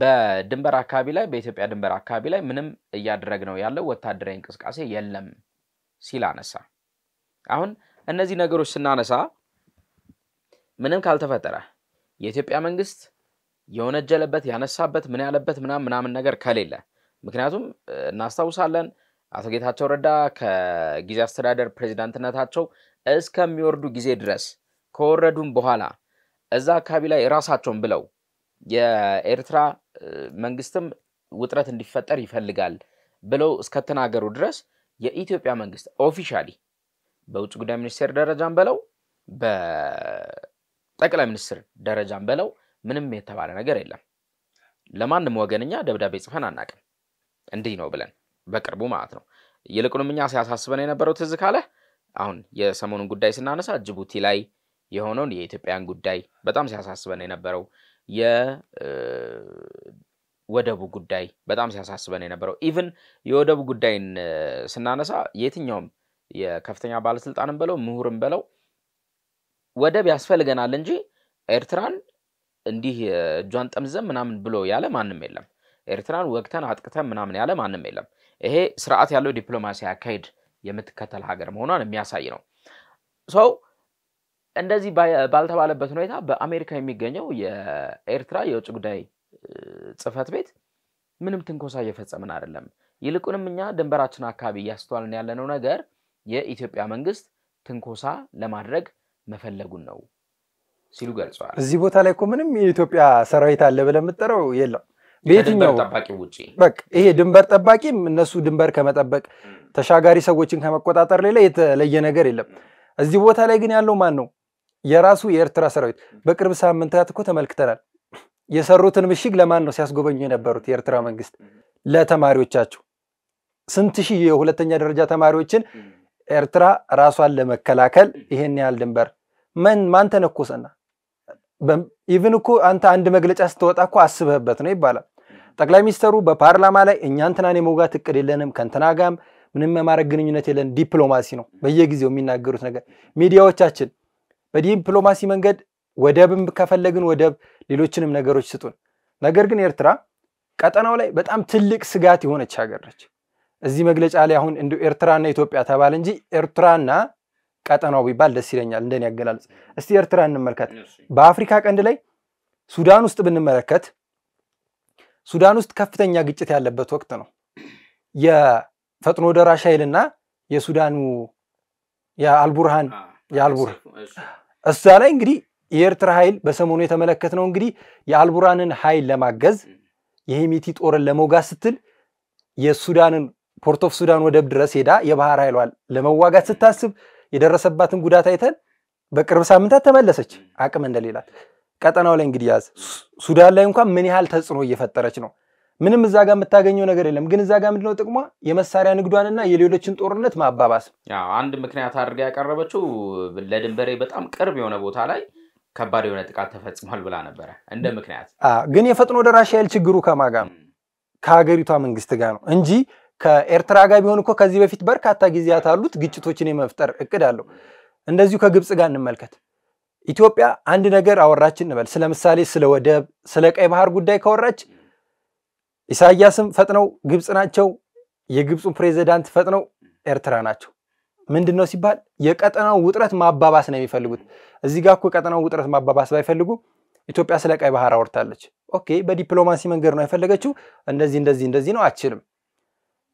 በድንበር አካባቢ ላይ በኢትዮጵያ ድንበር አካባቢ ላይ ምንም እያደረግነው ያለው ወታደራዊ እንቅስቃሴ የለም ሲል አነሳ አሁን እነዚህ ነገሮች ስናነሳ ምንም ካልተፈጠረ የኢትዮጵያ መንግስት የወነጀለበት ያነሳበት ምን ያለበት ምናምን ነገር ከሌለ ምክንያቱም እናስታውሳለን አቶ ጌታቸው ረዳ ከጊዜያዊ አስተዳደር ፕሬዝዳንትነታቸው እስከሚወርዱ ጊዜ ድረስ ከወረዱም በኋላ እዛ አካባቢ ላይ ራሳቸውን ብለው የኤርትራ መንግስትም ውጥረት እንዲፈጠር ይፈልጋል ብለው እስከተናገሩ ድረስ የኢትዮጵያ መንግስት ኦፊሻሊ በውጭ ጉዳይ ሚኒስቴር ደረጃም በለው በጠቅላይ ሚኒስትር ደረጃም በለው ምንም የተባለ ነገር የለም ለማንም ወገንኛ ደብዳቤ ጽፈን አናቀም እንዲህ ነው ብለን በቅርቡ ማለት ነው ይልቁንም እኛ ሲያሳስበን የነበረው ትዝ ካለ አሁን የሰሞኑን ጉዳይ ስናነሳ ጅቡቲ ላይ የሆነውን የኢትዮጵያን ጉዳይ በጣም ሲያሳስበን የነበረው የወደቡ ጉዳይ በጣም ሲያሳስበን የነበረው ኢቭን የወደቡ ጉዳይን ስናነሳ የትኛውም የከፍተኛ ባለስልጣንም በለው ምሁርም በለው ወደብ ያስፈልገናል እንጂ ኤርትራን እንዲህ እጇን ጠምዘም ምናምን ብሎ ያለ ማንም የለም ኤርትራን ወቅተን አጥቅተን ምናምን ያለ ማንም የለም ይሄ ስርዓት ያለው ዲፕሎማሲ አካሄድ የምትከተል ሀገር መሆኗን የሚያሳይ ነው ሰው እንደዚህ ባልተባለበት ሁኔታ በአሜሪካ የሚገኘው የኤርትራ የውጭ ጉዳይ ጽፈት ቤት ምንም ትንኮሳ እየፈጸመን አይደለም ይልቁንም እኛ ድንበራችን አካባቢ ያስተዋልን ያለነው ነገር የኢትዮጵያ መንግስት ትንኮሳ ለማድረግ መፈለጉን ነው ሲሉ ገልጸዋል እዚህ ቦታ ላይ እኮ ምንም የኢትዮጵያ ሰራዊት አለ ብለን መጠረው የለም በየትኛው ጠባቂ ውጪ በቃ ይሄ ድንበር ጠባቂም እነሱ ድንበር ከመጠበቅ ተሻጋሪ ሰዎችን ከመቆጣጠር ሌላ የተለየ ነገር የለም እዚህ ቦታ ላይ ግን ያለው ማን ነው የራሱ የኤርትራ ሰራዊት በቅርብ ሳምንታት እኮ ተመልክተናል የሰሩትን ምሽግ ለማን ነው ሲያስጎበኙ የነበሩት የኤርትራ መንግስት ለተማሪዎቻቸው ስንት ሺህ የሁለተኛ ደረጃ ተማሪዎችን ኤርትራ ራሷን ለመከላከል ይሄን ያህል ድንበር ማን ተነኮሰና ኢቭን እኮ አንተ አንድ መግለጫ ስትወጣ እኮ አስበህበት ነው ይባላል ጠቅላይ ሚኒስትሩ በፓርላማ ላይ እኛን ተናኔ መውጋት እቅድ የለንም ከንተናጋም ምንም ማረግ ግንኙነት የለን ዲፕሎማሲ ነው በየጊዜው የሚናገሩት ነገር ሚዲያዎቻችን በዲፕሎማሲ መንገድ ወደብም ከፈለግን ወደብ ሌሎችንም ነገሮች ስጡን ነገር ግን ኤርትራ ቀጠናው ላይ በጣም ትልቅ ስጋት የሆነች ሀገር ነች እዚህ መግለጫ ላይ አሁን እንደ ኤርትራና ኢትዮጵያ ተባለ እንጂ ኤርትራና ቀጠናው ቢባል ደስ ይለኛል እንደኔ ያገላልጽ እስቲ ኤርትራ እንመልከት በአፍሪካ ቀንድ ላይ ሱዳን ውስጥ ብንመለከት ሱዳን ውስጥ ከፍተኛ ግጭት ያለበት ወቅት ነው የፈጥኖ ደራሽ ኃይልና የሱዳኑ የአልቡርሃን እዛ ላይ እንግዲህ የኤርትራ ኃይል በሰሞኑ የተመለከተው እንግዲህ የአልቡርሃንን ኃይል ለማገዝ የሄሚቲ ጦርን ለመውጋት ስትል የሱዳንን ፖርት ኦፍ ሱዳን ወደብ ድረስ ሄዳ የባህር ኃይሏን ለመዋጋት ስታስብ የደረሰባትን ጉዳት አይተን በቅርብ ሳምንታት ተመለሰች አቅም እንደሌላት ቀጠናው ላይ እንግዲህ ያዝ ሱዳን ላይ እንኳን ምን ያህል ተጽዕኖ እየፈጠረች ነው ምንም እዛ ጋር የምታገኘው ነገር የለም ግን እዛ ጋር ምንድነው ጥቅሟ የመሳሪያ ንግዷንና የሌሎችን ጦርነት ማባባስ ያው አንድ ምክንያት አድርጋ ያቀረበችው ለድንበሬ በጣም ቅርብ የሆነ ቦታ ላይ ከባድ የሆነ ጥቃት ተፈጽሟል ብላ ነበር እንደ ምክንያት ግን የፈጥኖ ደራሽ ኃይል ችግሩ ከማጋ ነው ከሀገሪቷ መንግስት ጋር ነው እንጂ ከኤርትራ ጋር ቢሆን እኮ ከዚህ በፊት በርካታ ጊዜያት አሉት ግጭቶችን የመፍጠር እቅድ አለው እንደዚሁ ከግብጽ ጋር እንመልከት ኢትዮጵያ አንድ ነገር አወራችን እንበል ስለምሳሌ ስለ ወደብ ስለ ቀይ ባህር ጉዳይ ካወራች ኢሳያስም ፈጥነው ግብጽ ናቸው የግብጹ ፕሬዝዳንት ፈጥነው ኤርትራ ናቸው ምንድነው ሲባል የቀጠናው ውጥረት ማባባስ ነው የሚፈልጉት እዚህ ጋር እኮ ቀጠናው ውጥረት ማባባስ ባይፈልጉ ኢትዮጵያ ስለ ቀይ ባህር አወርታለች ኦኬ በዲፕሎማሲ መንገድ ነው የፈለገችው እንደዚህ ነው አችልም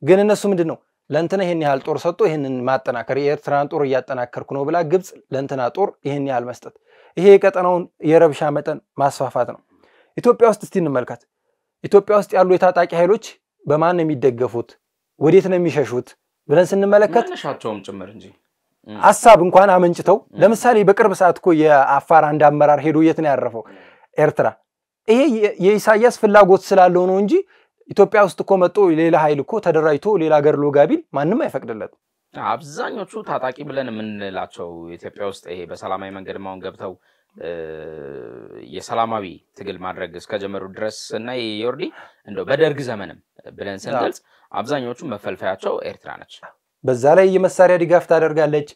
ግን እነሱ ምንድነው ለእንትና ይሄን ያህል ጦር ሰጥቶ ይሄንን ማጠናከር የኤርትራን ጦር ያጠናከርኩ ነው ብላ ግብጽ ለእንትና ጦር ይሄን ያህል መስጠት ይሄ የቀጠናውን የረብሻ መጠን ማስፋፋት ነው ኢትዮጵያ ውስጥ እስቲ እንመልከት ኢትዮጵያ ውስጥ ያሉ የታጣቂ ኃይሎች በማን የሚደገፉት ወዴት ነው የሚሸሹት ብለን ስንመለከት መነሻቸውም ጭምር እንጂ ሐሳብ እንኳን አመንጭተው ለምሳሌ በቅርብ ሰዓት እኮ የአፋር አንድ አመራር ሄዶ የት ነው ያረፈው ኤርትራ ይሄ የኢሳያስ ፍላጎት ስላለው ነው እንጂ ኢትዮጵያ ውስጥ እኮ መጥቶ ሌላ ኃይል እኮ ተደራጅቶ ሌላ ሀገር ሎጋቢል ማንንም አይፈቅድለትም አብዛኞቹ ታጣቂ ብለን የምንላቸው ኢትዮጵያ ውስጥ ይሄ በሰላማዊ መንገድ ማውን ገብተው የሰላማዊ ትግል ማድረግ እስከጀመሩ ድረስ እና የዮርዲ እንደው በደርግ ዘመንም ብለን ስንገልጽ አብዛኞቹ መፈልፈያቸው ኤርትራ ነች በዛ ላይ የመሳሪያ ድጋፍ ታደርጋለች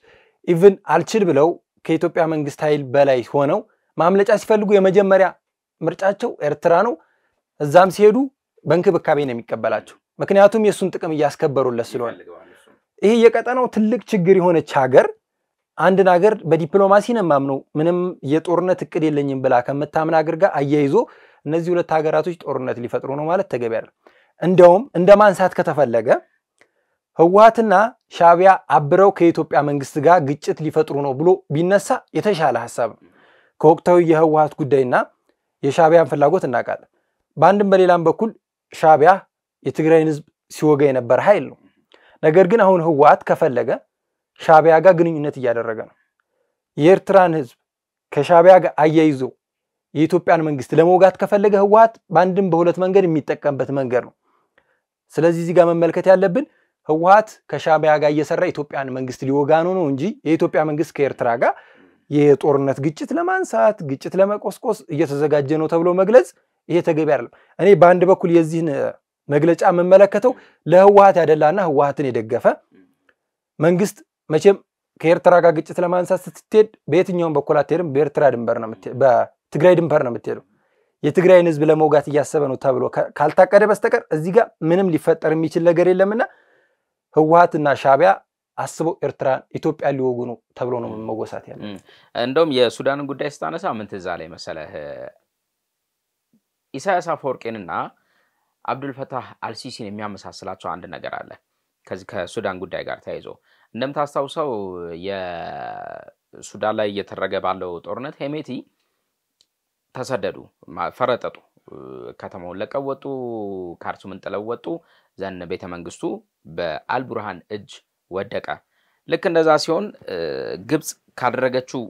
ኢቭን አልችል ብለው ከኢትዮጵያ መንግስት ኃይል በላይ ሆነው ማምለጫ ሲፈልጉ የመጀመሪያ ምርጫቸው ኤርትራ ነው እዛም ሲሄዱ በእንክብካቤ ነው የሚቀበላቸው ምክንያቱም የሱን ጥቅም ያስከበሩለት ስለሆነ ይሄ የቀጠናው ትልቅ ችግር የሆነች ሀገር አንድ ነገር በዲፕሎማሲ ነው ማምነው ምንም የጦርነት እቅድ የለኝም ብላ ከመታመን ሀገር ጋር አያይዞ እነዚህ ሁለት ሀገራቶች ጦርነት ሊፈጥሩ ነው ማለት ተገቢ አይደለም እንደውም እንደማንሳት ከተፈለገ ህወሓትና ሻቢያ አብረው ከኢትዮጵያ መንግስት ጋር ግጭት ሊፈጥሩ ነው ብሎ ቢነሳ የተሻለ ሐሳብ ከወቅታው የህወሓት ጉዳይና የሻቢያን ፍላጎት እናቃለን በአንድም በሌላም በኩል ሻቢያ የትግራይን ህዝብ ሲወጋ የነበር ኃይል ነው ነገር ግን አሁን ህወሓት ከፈለገ ሻቢያ ጋር ግንኙነት እያደረገ ነው የኤርትራን ህዝብ ከሻቢያ ጋር አያይዞ የኢትዮጵያን መንግስት ለመውጋት ከፈለገ ህወሓት በአንድም በሁለት መንገድ የሚጠቀምበት መንገድ ነው ስለዚህ እዚህ ጋር መመልከት ያለብን ህወሓት ከሻቢያ ጋር እየሰራ ኢትዮጵያን መንግስት ሊወጋ ነው እንጂ የኢትዮጵያ መንግስት ከኤርትራ ጋር የጦርነት ግጭት ለማንሳት ግጭት ለመቆስቆስ እየተዘጋጀ ነው ተብሎ መግለጽ ይሄ ተገቢ አይደለም እኔ በአንድ በኩል የዚህን መግለጫ መመለከተው ለህወሓት ያደላና ህወሓትን የደገፈ መንግስት መቼም ከኤርትራ ጋር ግጭት ለማንሳት ስትሄድ በየትኛውም በኩል አትሄድም በኤርትራ ድንበር ነው በትግራይ ድንበር ነው የምትሄደው የትግራይን ህዝብ ለመውጋት እያሰበ ነው ተብሎ ካልታቀደ በስተቀር እዚህ ጋር ምንም ሊፈጠር የሚችል ነገር የለምና ህወሓትና ሻቢያ አስበው ኤርትራ ኢትዮጵያ ሊወጉ ነው ተብሎ ነው መወሳት ያለው እንደውም የሱዳንን ጉዳይ ስታነሳ ምን ትዝ አለኝ መሰለህ ኢሳያስ አፈወርቂንና አብዱል ፈታህ አልሲሲን የሚያመሳስላቸው አንድ ነገር አለ ከዚህ ከሱዳን ጉዳይ ጋር ተያይዞ እንደምታስታውሰው የሱዳን ላይ እየተደረገ ባለው ጦርነት ሄሜቲ ተሰደዱ ፈረጠጡ ከተማውን ለቀው ወጡ ካርቱምን ጥለው ወጡ ዘን ቤተ መንግስቱ በአልቡርሃን እጅ ወደቀ ልክ እንደዛ ሲሆን ግብጽ ካደረገችው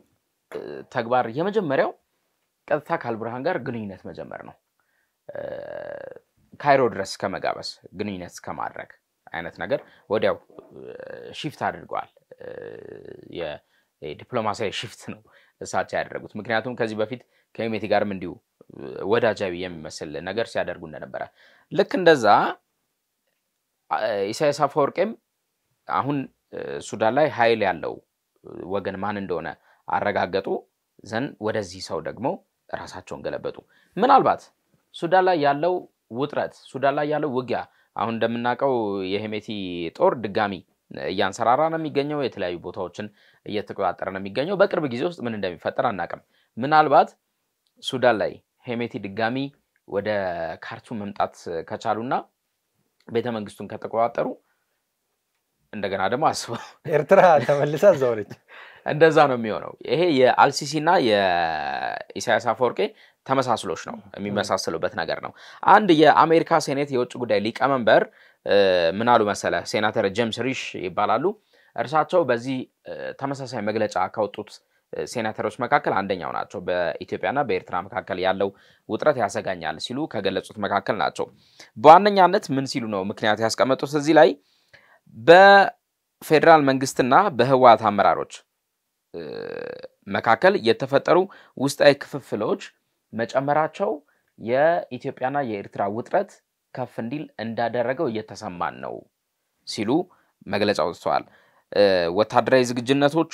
ተግባር የመጀመሪያው ቀጥታ ከአልቡርሃን ጋር ግንኙነት መጀመር ነው ካይሮ ድረስ ከመጋበስ ግንኙነት ከማድረግ አይነት ነገር ወዲያው ሺፍት አድርገዋል የዲፕሎማሲያዊ ሺፍት ነው እሳቸው ያደረጉት ምክንያቱም ከዚህ በፊት ከሄሜቲ ጋርም እንዲሁ ወዳጃዊ የሚመስል ነገር ሲያደርጉ እንደነበረ ልክ እንደዛ ኢሳያስ አፈወርቂም አሁን ሱዳን ላይ ኃይል ያለው ወገን ማን እንደሆነ አረጋገጡ ዘን ወደዚህ ሰው ደግሞ ራሳቸውን ገለበጡ ምናልባት ሱዳን ላይ ያለው ውጥረት ሱዳን ላይ ያለው ውጊያ አሁን እንደምናቀው የሄሜቲ ጦር ድጋሚ እያንሰራራ ነው የሚገኘው የተለያዩ ቦታዎችን እየተቆጣጠረ ነው የሚገኘው በቅርብ ጊዜ ውስጥ ምን እንደሚፈጠር አናቀም ምናልባት ሱዳን ላይ ሄሜቲ ድጋሚ ወደ ካርቱም መምጣት ከቻሉና ቤተ መንግስቱን ከተቆጣጠሩ እንደገና ደግሞ አስበው ኤርትራ ተመልሳ ዘውረች እንደዛ ነው የሚሆነው ይሄ የአልሲሲና የኢሳያስ አፈወርቂ ተመሳስሎች ነው የሚመሳሰሉበት ነገር ነው አንድ የአሜሪካ ሴኔት የውጭ ጉዳይ ሊቀመንበር ምናሉ መሰለ ሴናተር ጄምስ ሪሽ ይባላሉ እርሳቸው በዚህ ተመሳሳይ መግለጫ ካወጡት ሴናተሮች መካከል አንደኛው ናቸው። በኢትዮጵያና በኤርትራ መካከል ያለው ውጥረት ያሰጋኛል ሲሉ ከገለጹት መካከል ናቸው። በዋነኛነት ምን ሲሉ ነው ምክንያት ያስቀመጡት እዚህ ላይ በፌደራል መንግስትና በህወሓት አመራሮች መካከል የተፈጠሩ ውስጣዊ ክፍፍሎች መጨመራቸው የኢትዮጵያና የኤርትራ ውጥረት ከፍ እንዲል እንዳደረገው እየተሰማን ነው ሲሉ መግለጫ ወጥተዋል። ወታደራዊ ዝግጁነቶች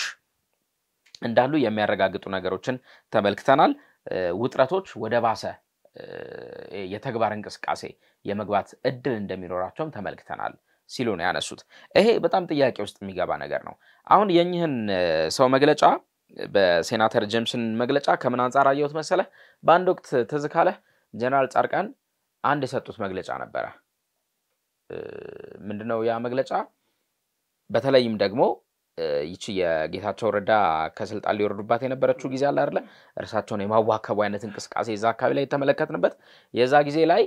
እንዳሉ የሚያረጋግጡ ነገሮችን ተመልክተናል። ውጥረቶች ወደ ባሰ የተግባር እንቅስቃሴ የመግባት እድል እንደሚኖራቸውም ተመልክተናል ሲሉ ነው ያነሱት። ይሄ በጣም ጥያቄ ውስጥ የሚገባ ነገር ነው። አሁን የኚህን ሰው መግለጫ በሴናተር ጄምስን መግለጫ ከምን አንፃር አየሁት መሰለ? በአንድ ወቅት ትዝ ካለህ ጀነራል ጻድቃን አንድ የሰጡት መግለጫ ነበረ። ምንድነው ያ መግለጫ? በተለይም ደግሞ ይቺ የጌታቸው ረዳ ከስልጣን ሊወርዱባት የነበረችው ጊዜ አለ አይደለ? እርሳቸውን የማዋከቡ አይነት እንቅስቃሴ እዛ አካባቢ ላይ የተመለከትንበት የዛ ጊዜ ላይ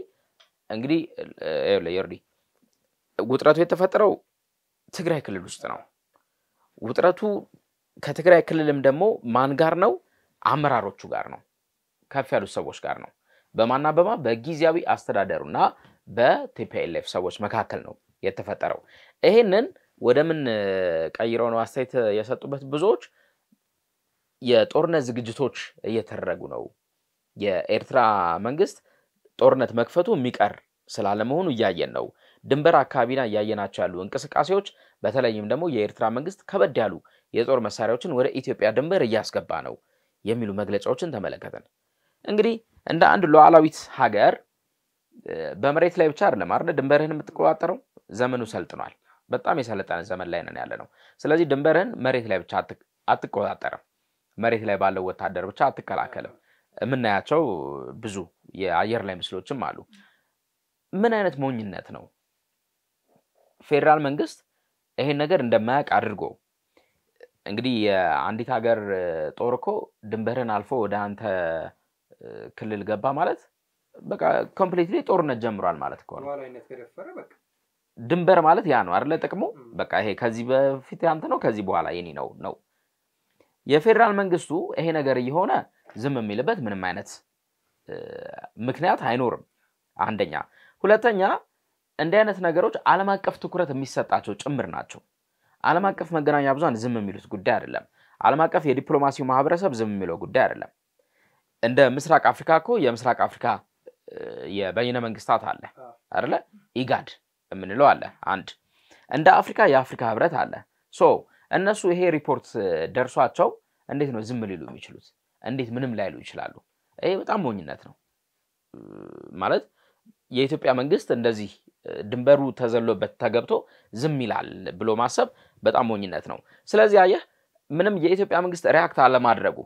እንግዲህ ለዮርዲ ውጥረቱ የተፈጠረው ትግራይ ክልል ውስጥ ነው። ውጥረቱ ከትግራይ ክልልም ደግሞ ማን ጋር ነው? አመራሮቹ ጋር ነው። ከፍ ያሉት ሰዎች ጋር ነው። በማና በጊዜያዊ አስተዳደሩና በቲፒኤልኤፍ ሰዎች መካከል ነው የተፈጠረው። ይሄንን ወደ ምን ቀይረው ነው አስተያየት የሰጡበት ብዙዎች? የጦርነት ዝግጅቶች እየተደረጉ ነው፣ የኤርትራ መንግስት ጦርነት መክፈቱ የሚቀር ስላለመሆኑ እያየን ነው፣ ድንበር አካባቢና እያየናቸው ያሉ እንቅስቃሴዎች በተለይም ደግሞ የኤርትራ መንግስት ከበድ ያሉ የጦር መሳሪያዎችን ወደ ኢትዮጵያ ድንበር እያስገባ ነው የሚሉ መግለጫዎችን ተመለከተን። እንግዲህ እንደ አንድ ሉዓላዊት ሀገር በመሬት ላይ ብቻ አይደለም አይደል ድንበርህን የምትቆጣጠረው። ዘመኑ ሰልጥኗል። በጣም የሰለጠነ ዘመን ላይ ነን ያለነው። ስለዚህ ድንበርህን መሬት ላይ ብቻ አትቆጣጠርም። መሬት ላይ ባለው ወታደር ብቻ አትከላከልም። የምናያቸው ብዙ የአየር ላይ ምስሎችም አሉ። ምን አይነት ሞኝነት ነው? ፌደራል መንግስት ይሄን ነገር እንደማያውቅ አድርጎ እንግዲህ የአንዲት ሀገር ጦር እኮ ድንበርን አልፎ ወደ አንተ ክልል ገባ ማለት በቃ ኮምፕሊትሊ ጦርነት ጀምሯል ማለት እኮ ነው። ድንበር ማለት ያ ነው አይደለ ጥቅሙ። በቃ ይሄ ከዚህ በፊት ያንተ ነው ከዚህ በኋላ የኔ ነው። የፌደራል መንግስቱ ይሄ ነገር እየሆነ ዝም የሚልበት ምንም አይነት ምክንያት አይኖርም። አንደኛ። ሁለተኛ እንደ አይነት ነገሮች ዓለም አቀፍ ትኩረት የሚሰጣቸው ጭምር ናቸው። ዓለም አቀፍ መገናኛ ብዙሃን ዝም የሚሉት ጉዳይ አይደለም። ዓለም አቀፍ የዲፕሎማሲው ማህበረሰብ ዝም የሚለው ጉዳይ አይደለም። እንደ ምስራቅ አፍሪካ እኮ የምስራቅ አፍሪካ የበይነ መንግስታት አለ አይደለ? ኢጋድ የምንለው አለ አንድ። እንደ አፍሪካ የአፍሪካ ህብረት አለ። እነሱ ይሄ ሪፖርት ደርሷቸው እንዴት ነው ዝም ሊሉ የሚችሉት? እንዴት ምንም ላይሉ ይችላሉ? ይሄ በጣም ሞኝነት ነው። ማለት የኢትዮጵያ መንግስት እንደዚህ ድንበሩ ተዘሎበት ተገብቶ ዝም ይላል ብሎ ማሰብ በጣም ሞኝነት ነው። ስለዚህ አየህ ምንም የኢትዮጵያ መንግስት ሪአክት አለማድረጉ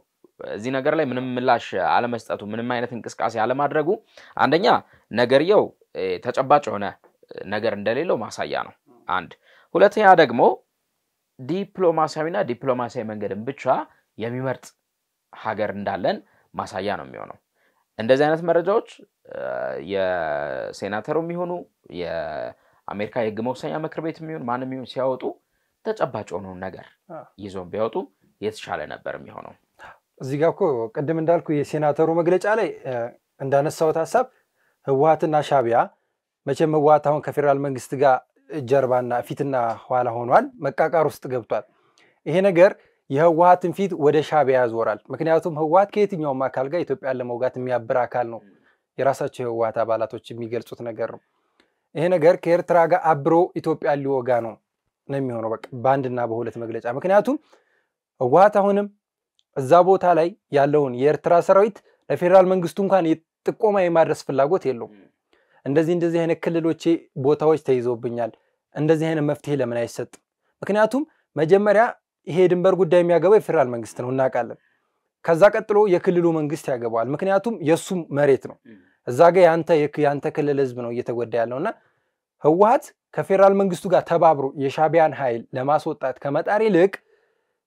እዚህ ነገር ላይ ምንም ምላሽ አለመስጠቱ ምንም አይነት እንቅስቃሴ አለማድረጉ አንደኛ ነገርየው ተጨባጭ ሆነ ነገር እንደሌለው ማሳያ ነው። አንድ። ሁለተኛ ደግሞ ዲፕሎማሲያዊ መንገድን ብቻ የሚመርጥ ሀገር እንዳለን ማሳያ ነው የሚሆነው። እንደዚህ አይነት መረጃዎች የሴናተሩም ይሁኑ የአሜሪካ የህግ መወሰኛ ምክር ቤት የሚሆን ማንም ይሁን ሲያወጡ ተጨባጭ ሆነው ነገር ይዘው ቢያወጡ የተሻለ ነበር የሚሆነው። እዚህ ጋር እኮ ቀደም እንዳልኩ የሴናተሩ መግለጫ ላይ እንዳነሳውት ሐሳብ ህወሓትና ሻቢያ መቼም ህወሓት አሁን ከፌደራል መንግስት ጋር ጀርባና ፊትና ኋላ ሆኗል፣ መቃቃር ውስጥ ገብቷል። ይሄ ነገር የህወሓትን ፊት ወደ ሻቢያ ያዞራል። ምክንያቱም ህወሓት ከየትኛውም አካል ጋር ኢትዮጵያን ለመውጋት የሚያብር አካል ነው። የራሳቸው የህወሓት አባላቶች የሚገልጹት ነገር ነው። ይሄ ነገር ከኤርትራ ጋር አብሮ ኢትዮጵያን ሊወጋ ነው የሚሆነው በቃ በአንድና በሁለት መግለጫ። ምክንያቱም ህወሓት አሁንም እዛ ቦታ ላይ ያለውን የኤርትራ ሰራዊት ለፌደራል መንግስቱ እንኳን ጥቆማ የማድረስ ፍላጎት የለውም። እንደዚህ አይነት ክልሎች ቦታዎች ተይዘውብኛል፣ እንደዚህ አይነት መፍትሄ ለምን አይሰጥም? ምክንያቱም መጀመሪያ ይሄ ድንበር ጉዳይ የሚያገባው የፌደራል መንግስት ነው እናውቃለን። ከዛ ቀጥሎ የክልሉ መንግስት ያገባዋል። ምክንያቱም የሱ መሬት ነው። እዛ ጋር ያንተ ክልል ህዝብ ነው እየተጎዳ ያለውና ህወሓት ከፌደራል መንግስቱ ጋር ተባብሮ የሻቢያን ኃይል ለማስወጣት ከመጣር ይልቅ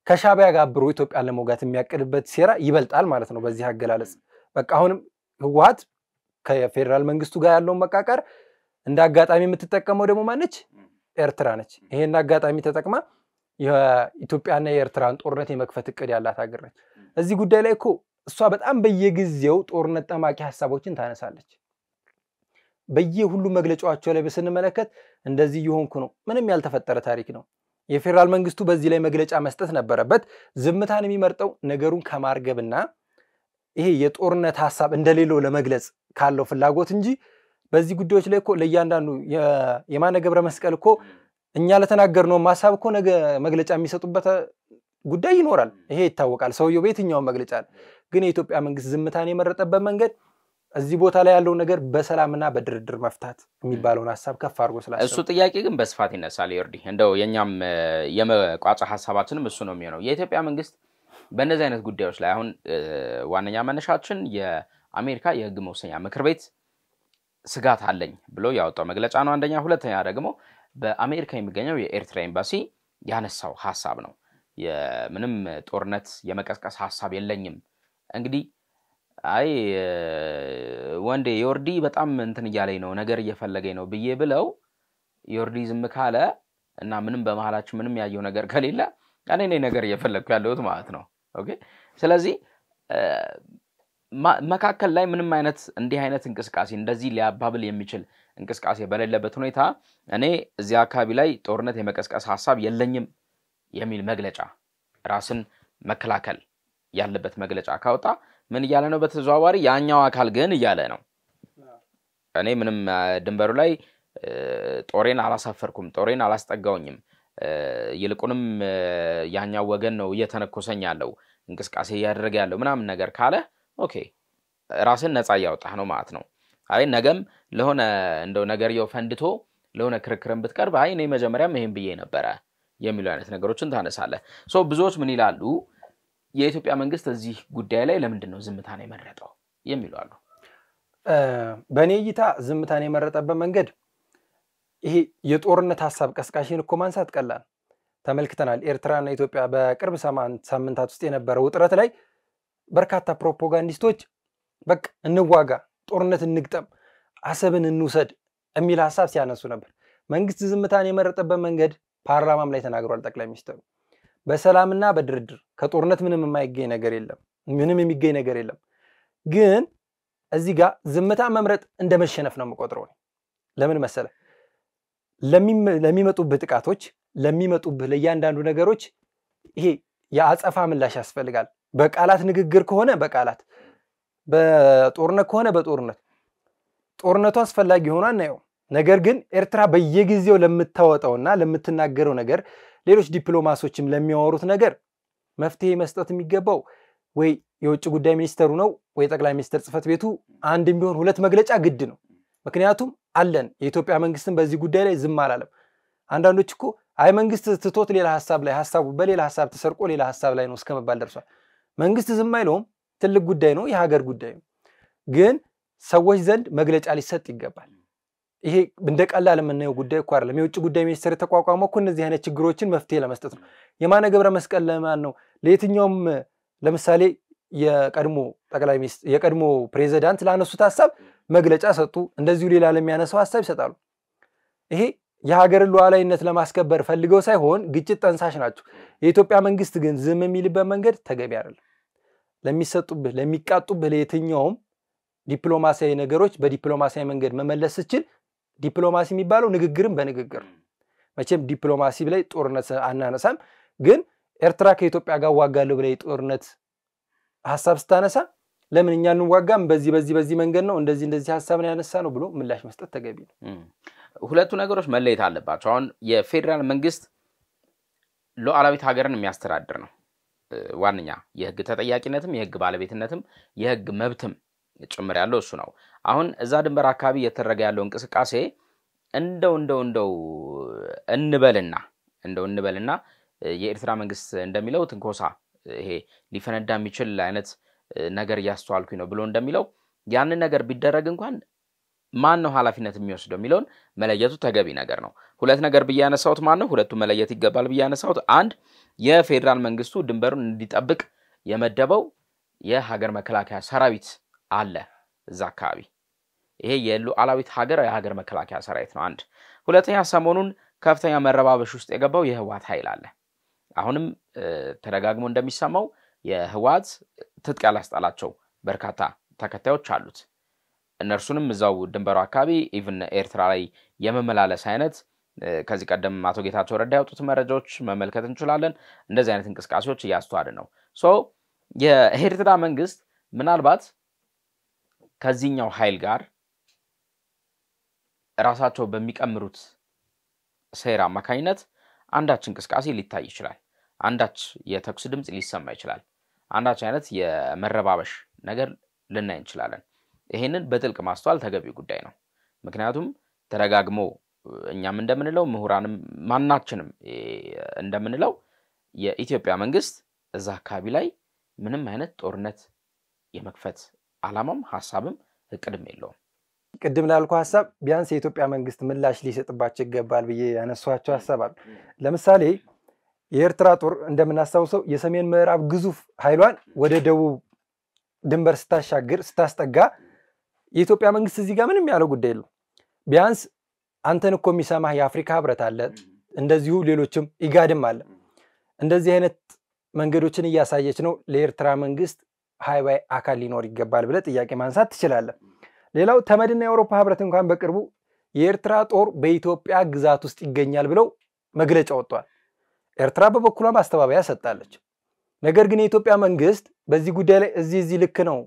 ከሻቢያ ጋር አብሮ ኢትዮጵያን ለመውጋት የሚያቅድበት ሴራ ይበልጣል ማለት ነው። በዚህ አገላለጽ በቃ አሁንም ህወሓት ከፌደራል መንግስቱ ጋር ያለውን መቃቃር እንደ አጋጣሚ የምትጠቀመው ደግሞ ማነች? ኤርትራ ነች። ይሄን አጋጣሚ ተጠቅማ የኢትዮጵያና የኤርትራን ጦርነት የመክፈት እቅድ ያላት ሀገር ነች። እዚህ ጉዳይ ላይ እኮ እሷ በጣም በየጊዜው ጦርነት ጠማቂ ሐሳቦችን ታነሳለች። በየሁሉ መግለጫዎቿ ላይ ስንመለከት እንደዚህ ይሆንኩ ነው፣ ምንም ያልተፈጠረ ታሪክ ነው። የፌደራል መንግስቱ በዚህ ላይ መግለጫ መስጠት ነበረበት። ዝምታን የሚመርጠው ነገሩን ከማርገብና ይሄ የጦርነት ሐሳብ እንደሌለው ለመግለጽ ካለው ፍላጎት እንጂ በዚህ ጉዳዮች ላይ እኮ ለእያንዳንዱ የማነ ገብረ መስቀል እኮ እኛ ለተናገርነው ሐሳብ እኮ ነገ መግለጫ የሚሰጡበት ጉዳይ ይኖራል። ይሄ ይታወቃል። ሰውየው በየትኛው መግለጫ ግን የኢትዮጵያ መንግስት ዝምታን የመረጠበት መንገድ እዚህ ቦታ ላይ ያለው ነገር በሰላምና በድርድር መፍታት የሚባለውን ሐሳብ ከፍ አድርጎ ስላሰበ እሱ ጥያቄ ግን በስፋት ይነሳል። ይርዲ እንደው የኛም የመቋጫ ሐሳባችንም እሱ ነው የሚሆነው። የኢትዮጵያ መንግስት በእነዚህ አይነት ጉዳዮች ላይ አሁን ዋነኛ መነሻችን የአሜሪካ የህግ መወሰኛ ምክር ቤት ስጋት አለኝ ብሎ ያወጣው መግለጫ ነው አንደኛ። ሁለተኛ ደግሞ በአሜሪካ የሚገኘው የኤርትራ ኤምባሲ ያነሳው ሐሳብ ነው። የምንም ጦርነት የመቀስቀስ ሐሳብ የለኝም። እንግዲህ አይ ወንዴ ዮርዲ በጣም እንትን እያለኝ ነው ነገር እየፈለገኝ ነው ብዬ ብለው ዮርዲ ዝም ካለ እና ምንም በመሃላችን ምንም ያየው ነገር ከሌለ እኔ ነገር እየፈለግኩ ያለሁት ማለት ነው። ኦኬ ስለዚህ መካከል ላይ ምንም አይነት እንዲህ አይነት እንቅስቃሴ እንደዚህ ሊያባብል የሚችል እንቅስቃሴ በሌለበት ሁኔታ እኔ እዚያ አካባቢ ላይ ጦርነት የመቀስቀስ ሐሳብ የለኝም የሚል መግለጫ ራስን መከላከል ያለበት መግለጫ ካወጣ ምን እያለ ነው? በተዘዋዋሪ ያኛው አካል ግን እያለ ነው እኔ ምንም ድንበሩ ላይ ጦሬን አላሳፈርኩም፣ ጦሬን አላስጠጋውኝም፣ ይልቁንም ያኛው ወገን ነው እየተነኮሰኝ ያለው እንቅስቃሴ ያደረገ ያለው ምናምን ነገር ካለ ኦኬ ራስን ነፃ ያወጣህ ነው ማለት ነው። አይ ነገም ለሆነ እንደው ነገርየው ፈንድቶ ለሆነ ክርክርን ብትቀርብ አይ እኔ መጀመሪያም ይሄን ብዬ ነበረ የሚሉ አይነት ነገሮችን ታነሳለህ። ብዙዎች ምን ይላሉ? የኢትዮጵያ መንግስት እዚህ ጉዳይ ላይ ለምንድን ነው ዝምታን የመረጠው የሚሉ አሉ። በእኔ እይታ ዝምታን የመረጠበት መንገድ ይሄ የጦርነት ሐሳብ ቀስቃሽን እኮ ማንሳት ቀላል ተመልክተናል። ኤርትራና ኢትዮጵያ በቅርብ ሳምንታት ውስጥ የነበረው ውጥረት ላይ በርካታ ፕሮፓጋንዲስቶች በቃ እንዋጋ፣ ጦርነት እንግጠም፣ አሰብን እንውሰድ የሚል ሐሳብ ሲያነሱ ነበር። መንግስት ዝምታን የመረጠበት መንገድ ፓርላማም ላይ ተናግሯል ጠቅላይ ሚኒስትሩ። በሰላምና በድርድር ከጦርነት ምንም የማይገኝ ነገር የለም፣ ምንም የሚገኝ ነገር የለም። ግን እዚህ ጋር ዝምታ መምረጥ እንደ መሸነፍ ነው የምቆጥረው። ለምን መሰለ? ለሚመጡብህ ጥቃቶች፣ ለሚመጡብህ ለእያንዳንዱ ነገሮች ይሄ የአጸፋ ምላሽ ያስፈልጋል። በቃላት ንግግር ከሆነ በቃላት፣ በጦርነት ከሆነ በጦርነት። ጦርነቱ አስፈላጊ ሆኖ አናየው። ነገር ግን ኤርትራ በየጊዜው ለምታወጣውና ለምትናገረው ነገር ሌሎች ዲፕሎማቶችም ለሚያወሩት ነገር መፍትሄ መስጠት የሚገባው ወይ የውጭ ጉዳይ ሚኒስተሩ ነው ወይ ጠቅላይ ሚኒስትር ጽህፈት ቤቱ አንድም ቢሆን ሁለት መግለጫ ግድ ነው። ምክንያቱም አለን የኢትዮጵያ መንግስትን በዚህ ጉዳይ ላይ ዝም አላለም። አንዳንዶች እኮ አይ መንግስት ትቶት ሌላ ሐሳብ ላይ ሐሳቡ በሌላ ሐሳብ ተሰርቆ ሌላ ሐሳብ ላይ ነው እስከመባል ደርሷል። መንግስት ዝም አይለውም፣ ትልቅ ጉዳይ ነው፣ የሀገር ጉዳይ ነው። ግን ሰዎች ዘንድ መግለጫ ሊሰጥ ይገባል። ይሄ እንደቀላል የምናየው ጉዳይ እኮ አይደለም። የውጭ ጉዳይ ሚኒስትር የተቋቋመው እኮ እነዚህ አይነት ችግሮችን መፍትሄ ለመስጠት ነው። የማነ ገብረ መስቀል ለማን ነው? ለየትኛውም ለምሳሌ የቀድሞ ጠቅላይ ሚኒስትር የቀድሞ ፕሬዝዳንት ላነሱት ሐሳብ መግለጫ ሰጡ። እንደዚሁ ሌላ ለሚያነሳው ሐሳብ ይሰጣሉ። ይሄ የሀገርን ሉዓላዊነት ለማስከበር ፈልገው ሳይሆን ግጭት ጠንሳሽ ናቸው። የኢትዮጵያ መንግስት ግን ዝም የሚልበት መንገድ ተገቢ አይደለም። ለሚሰጡብህ ለሚቃጡብህ ለየትኛውም ዲፕሎማሲያዊ ነገሮች በዲፕሎማሲያዊ መንገድ መመለስ ስችል ዲፕሎማሲ የሚባለው ንግግርን በንግግር መቼም ዲፕሎማሲ ብላይ ጦርነት አናነሳም። ግን ኤርትራ ከኢትዮጵያ ጋር ዋጋለሁ ብላይ ጦርነት ሐሳብ ስታነሳ ለምን እኛ እንዋጋም በዚህ መንገድ ነው እንደዚህ ሐሳብ ነው ያነሳ ነው ብሎ ምላሽ መስጠት ተገቢ ነው። ሁለቱ ነገሮች መለየት አለባቸው። አሁን የፌደራል መንግስት ሉዓላዊት ሀገርን የሚያስተዳድር ነው። ዋንኛ የህግ ተጠያቂነትም የህግ ባለቤትነትም የህግ መብትም ጭምር ያለው እሱ ነው። አሁን እዛ ድንበር አካባቢ እየተደረገ ያለው እንቅስቃሴ እንደው እንበልና የኤርትራ መንግስት እንደሚለው ትንኮሳ ይሄ ሊፈነዳ የሚችል አይነት ነገር ያስተዋልኩኝ ነው ብሎ እንደሚለው ያንን ነገር ቢደረግ እንኳን ማን ነው ኃላፊነት የሚወስደው የሚለውን መለየቱ ተገቢ ነገር ነው። ሁለት ነገር በያነሳውት ማን ነው ሁለቱ መለየት ይገባል በያነሳውት አንድ የፌደራል መንግስቱ ድንበሩን እንዲጠብቅ የመደበው የሀገር መከላከያ ሰራዊት አለ እዛ አካባቢ። ይሄ የሉዓላዊት ሀገር የሀገር መከላከያ ሰራዊት ነው አንድ። ሁለተኛ ሰሞኑን ከፍተኛ መረባበሽ ውስጥ የገባው የህወሓት ኃይል አለ። አሁንም ተደጋግሞ እንደሚሰማው የህወሓት ትጥቅ ያላስጣላቸው በርካታ ተከታዮች አሉት እነርሱንም እዛው ድንበሩ አካባቢ ኢቭን ኤርትራ ላይ የመመላለስ አይነት ከዚህ ቀደም አቶ ጌታቸው ረዳ ያወጡት መረጃዎች መመልከት እንችላለን እንደዚህ አይነት እንቅስቃሴዎች እያስተዋለ ነው ሶ የኤርትራ መንግስት ምናልባት ከዚህኛው ኃይል ጋር ራሳቸው በሚቀምሩት ሴራ አማካኝነት አንዳች እንቅስቃሴ ሊታይ ይችላል አንዳች የተኩስ ድምጽ ሊሰማ ይችላል አንዳች አይነት የመረባበሽ ነገር ልናይ እንችላለን ይሄንን በጥልቅ ማስተዋል ተገቢ ጉዳይ ነው ምክንያቱም ተረጋግሞ እኛም እንደምንለው ምሁራንም ማናችንም እንደምንለው የኢትዮጵያ መንግስት እዛ አካባቢ ላይ ምንም አይነት ጦርነት የመክፈት አላማም ሐሳብም እቅድም የለውም ቅድም ላልኩ ሐሳብ ቢያንስ የኢትዮጵያ መንግስት ምላሽ ሊሰጥባቸው ይገባል ብዬ ያነሷቸው ሐሳብ ለምሳሌ የኤርትራ ጦር እንደምናስተውሰው የሰሜን ምዕራብ ግዙፍ ኃይሏን ወደ ደቡብ ድንበር ስታሻግር ስታስጠጋ የኢትዮጵያ መንግስት እዚህ ጋር ምንም ያለው ጉዳይ የለው ቢያንስ አንተን እኮ የሚሰማህ የአፍሪካ ህብረት አለ እንደዚሁ ሌሎችም ኢጋድም አለ እንደዚህ አይነት መንገዶችን እያሳየች ነው ለኤርትራ መንግስት ሃይባይ አካል ሊኖር ይገባል ብለ ጥያቄ ማንሳት ትችላለህ ሌላው ተመድና የአውሮፓ ህብረት እንኳን በቅርቡ የኤርትራ ጦር በኢትዮጵያ ግዛት ውስጥ ይገኛል ብለው መግለጫ ወጥቷል ኤርትራ በበኩሏ ማስተባበያ ሰጣለች ነገር ግን የኢትዮጵያ መንግስት በዚህ ጉዳይ ላይ እዚህ ልክ ነው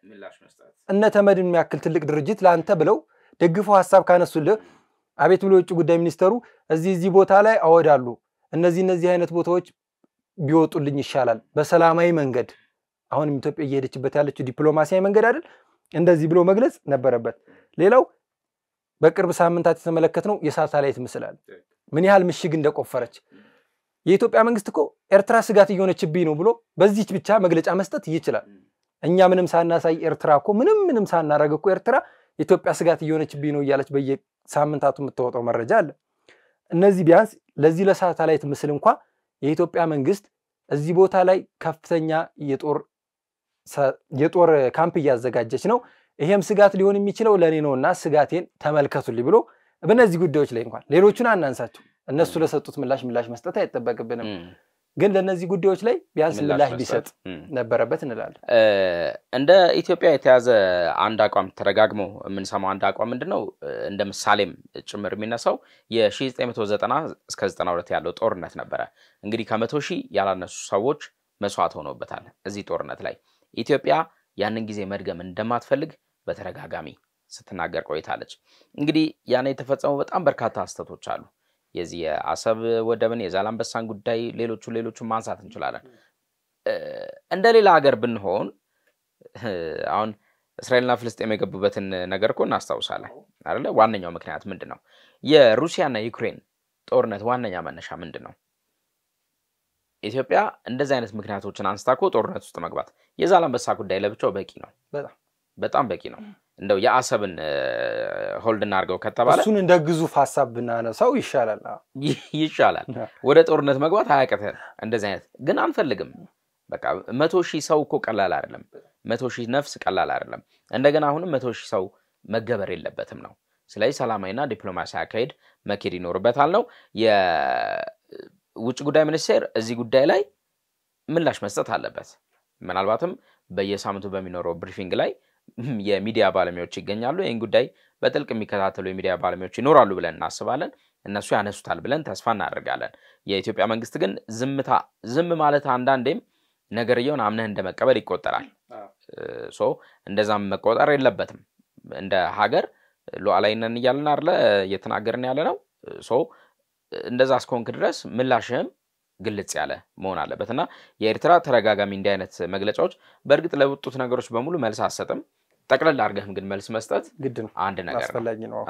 ምላሽ መስጠት እነ ተመድን የሚያክል ትልቅ ድርጅት ላንተ ብለው ደግፈው ሐሳብ ካነሱልህ አቤት ብሎ የውጭ ጉዳይ ሚኒስተሩ እዚህ ቦታ ላይ አወዳሉ እነዚህ አይነት ቦታዎች ቢወጡልኝ ይሻላል በሰላማዊ መንገድ አሁንም ኢትዮጵያ እየሄደችበት ያለችው ዲፕሎማሲያዊ መንገድ አይደል እንደዚህ ብሎ መግለጽ ነበረበት ሌላው በቅርብ ሳምንታት የተመለከትነው የሳተላይት ምስል አለ ምን ያህል ምሽግ እንደቆፈረች የኢትዮጵያ መንግስት እኮ ኤርትራ ስጋት እየሆነችብኝ ነው ብሎ በዚህች ብቻ መግለጫ መስጠት ይችላል እኛ ምንም ሳናሳይ ኤርትራ እኮ ምንም ሳናረግ እኮ ኤርትራ ኢትዮጵያ ስጋት እየሆነችብኝ ነው እያለች በየሳምንታቱ የምትወጣው መረጃ አለ እነዚህ ቢያንስ ለዚህ ለሳተላይት ምስል እንኳን የኢትዮጵያ መንግስት እዚህ ቦታ ላይ ከፍተኛ የጦር ካምፕ እያዘጋጀች ነው ይሄም ስጋት ሊሆን የሚችለው ለኔ ነውና ስጋቴን ተመልከቱልኝ ብሎ በእነዚህ ጉዳዮች ላይ እንኳን ሌሎቹን አናንሳቸው እነሱ ለሰጡት ምላሽ መስጠት አይተበቅብንም ግን ለነዚህ ጉዳዮች ላይ ቢያንስ ምላሽ ቢሰጥ ነበረበት እንላለን እንደ ኢትዮጵያ የተያዘ አንድ አቋም ተረጋግሞ የምንሰማው አንድ አቋም ምንድነው እንደ ምሳሌም ጭምር የሚነሳው የ1990 እስከ 92 ያለው ጦርነት ነበረ እንግዲህ ከ100,000 ያላነሱ ሰዎች መስዋዕት ሆነውበታል እዚህ ጦርነት ላይ ኢትዮጵያ ያንን ጊዜ መድገም እንደማትፈልግ በተረጋጋሚ ስትናገር ቆይታለች እንግዲህ ያኔ የተፈጸመው በጣም በርካታ አስተቶች አሉ የዚህ የአሰብ ወደብን የዛላምበሳን ጉዳይ ሌሎቹ ማንሳት እንችላለን እንደሌላ ሀገር ብንሆን አሁን እስራኤልና ፍልስጤም የገቡበትን ነገር እኮ እናስታውሳለን አይደለ ዋነኛው ምክንያት ምንድነው የሩሲያና ዩክሬን ጦርነት ዋነኛ መነሻ ምንድነው ኢትዮጵያ እንደዚህ አይነት ምክንያቶችን አንስታኮ ጦርነት ውስጥ መግባት የዛላምበሳ ጉዳይ ለብቻው በቂ ነው በጣም በቂ ነው እንደው የአሰብን ሆልድ እናርገው ከተባለ እሱን እንደ ግዙፍ ሐሳብ ብናነሳው ይሻላል ወደ ጦርነት መግባት አያቀተን እንደዚህ አይነት ግን አንፈልግም በቃ 100,000 ሰው እኮ ቀላል አይደለም 100,000 ነፍስ ቀላል አይደለም እንደገና አሁንም 100,000 ሰው መገበር የለበትም ነው ስለዚህ ሰላማዊና ዲፕሎማሲያዊ አካሄድ መከድ ይኖርበታል ነው የውጭ ጉዳይ ሚኒስቴር እዚህ ጉዳይ ላይ ምላሽ መስጠት አለበት ምናልባትም በየሳምንቱ በሚኖረው ብሪፊንግ ላይ የሚዲያ ባለሙያዎች ይገኛሉ ይህን ጉዳይ በጥልቅ የሚከታተሉ የሚዲያ ባለሙያዎች ይኖራሉ ብለን እናስባለን እነሱ ያነሱታል ብለን ተስፋ እናደርጋለን የኢትዮጵያ መንግስት ግን ዝም ማለት አንዳንዴም ነገርየውን አምነህ እንደመቀበል ይቆጠራል ሶ እንደዛም መቆጠር የለበትም እንደ ሀገር ሉዓላዊነትን እያልን አይደለ እየተናገርን ያለ ነው ሶ እንደዛ እስከሆንክ ድረስ ምላሽህም ግልጽ ያለ መሆን አለበትና የኤርትራ ተረጋጋሚ እንዲህ አይነት መግለጫዎች በእርግጥ ለውጡት ነገሮች በሙሉ መልስ አሰጥም ጠቅለል አድርገህም ግን መልስ መስጠት ግድ ነው አንድ ነገር አስፈላጊ ነው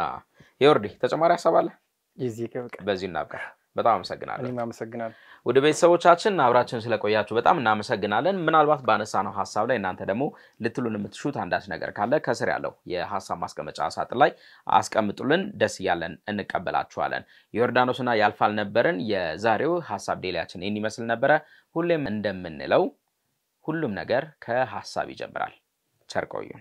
ይወርዲ ተጨማሪ ሐሳብ አለ የዚህ ከበቃ በዚህ እናብቃ በጣም አመሰግናለሁ እኔም አመሰግናለሁ ወደ ቤተሰቦቻችን አብራችን ስለቆያችሁ በጣም እናመሰግናለን ምናልባት ባነሳነው ሐሳብ ላይ እናንተ ደግሞ ልትሉን የምትሹት አንዳች ነገር ካለ ከስር ያለው የሐሳብ ማስቀመጫ ሳጥን ላይ አስቀምጡልን ደስ ያለን እንቀበላችኋለን ዮርዳኖስና ያልፋል ነበርን የዛሬው ሐሳብ ዴሊያችን ይህን ይመስል ነበር ሁሌም እንደምንለው ሁሉም ነገር ከሐሳብ ይጀምራል ቸር ቆዩ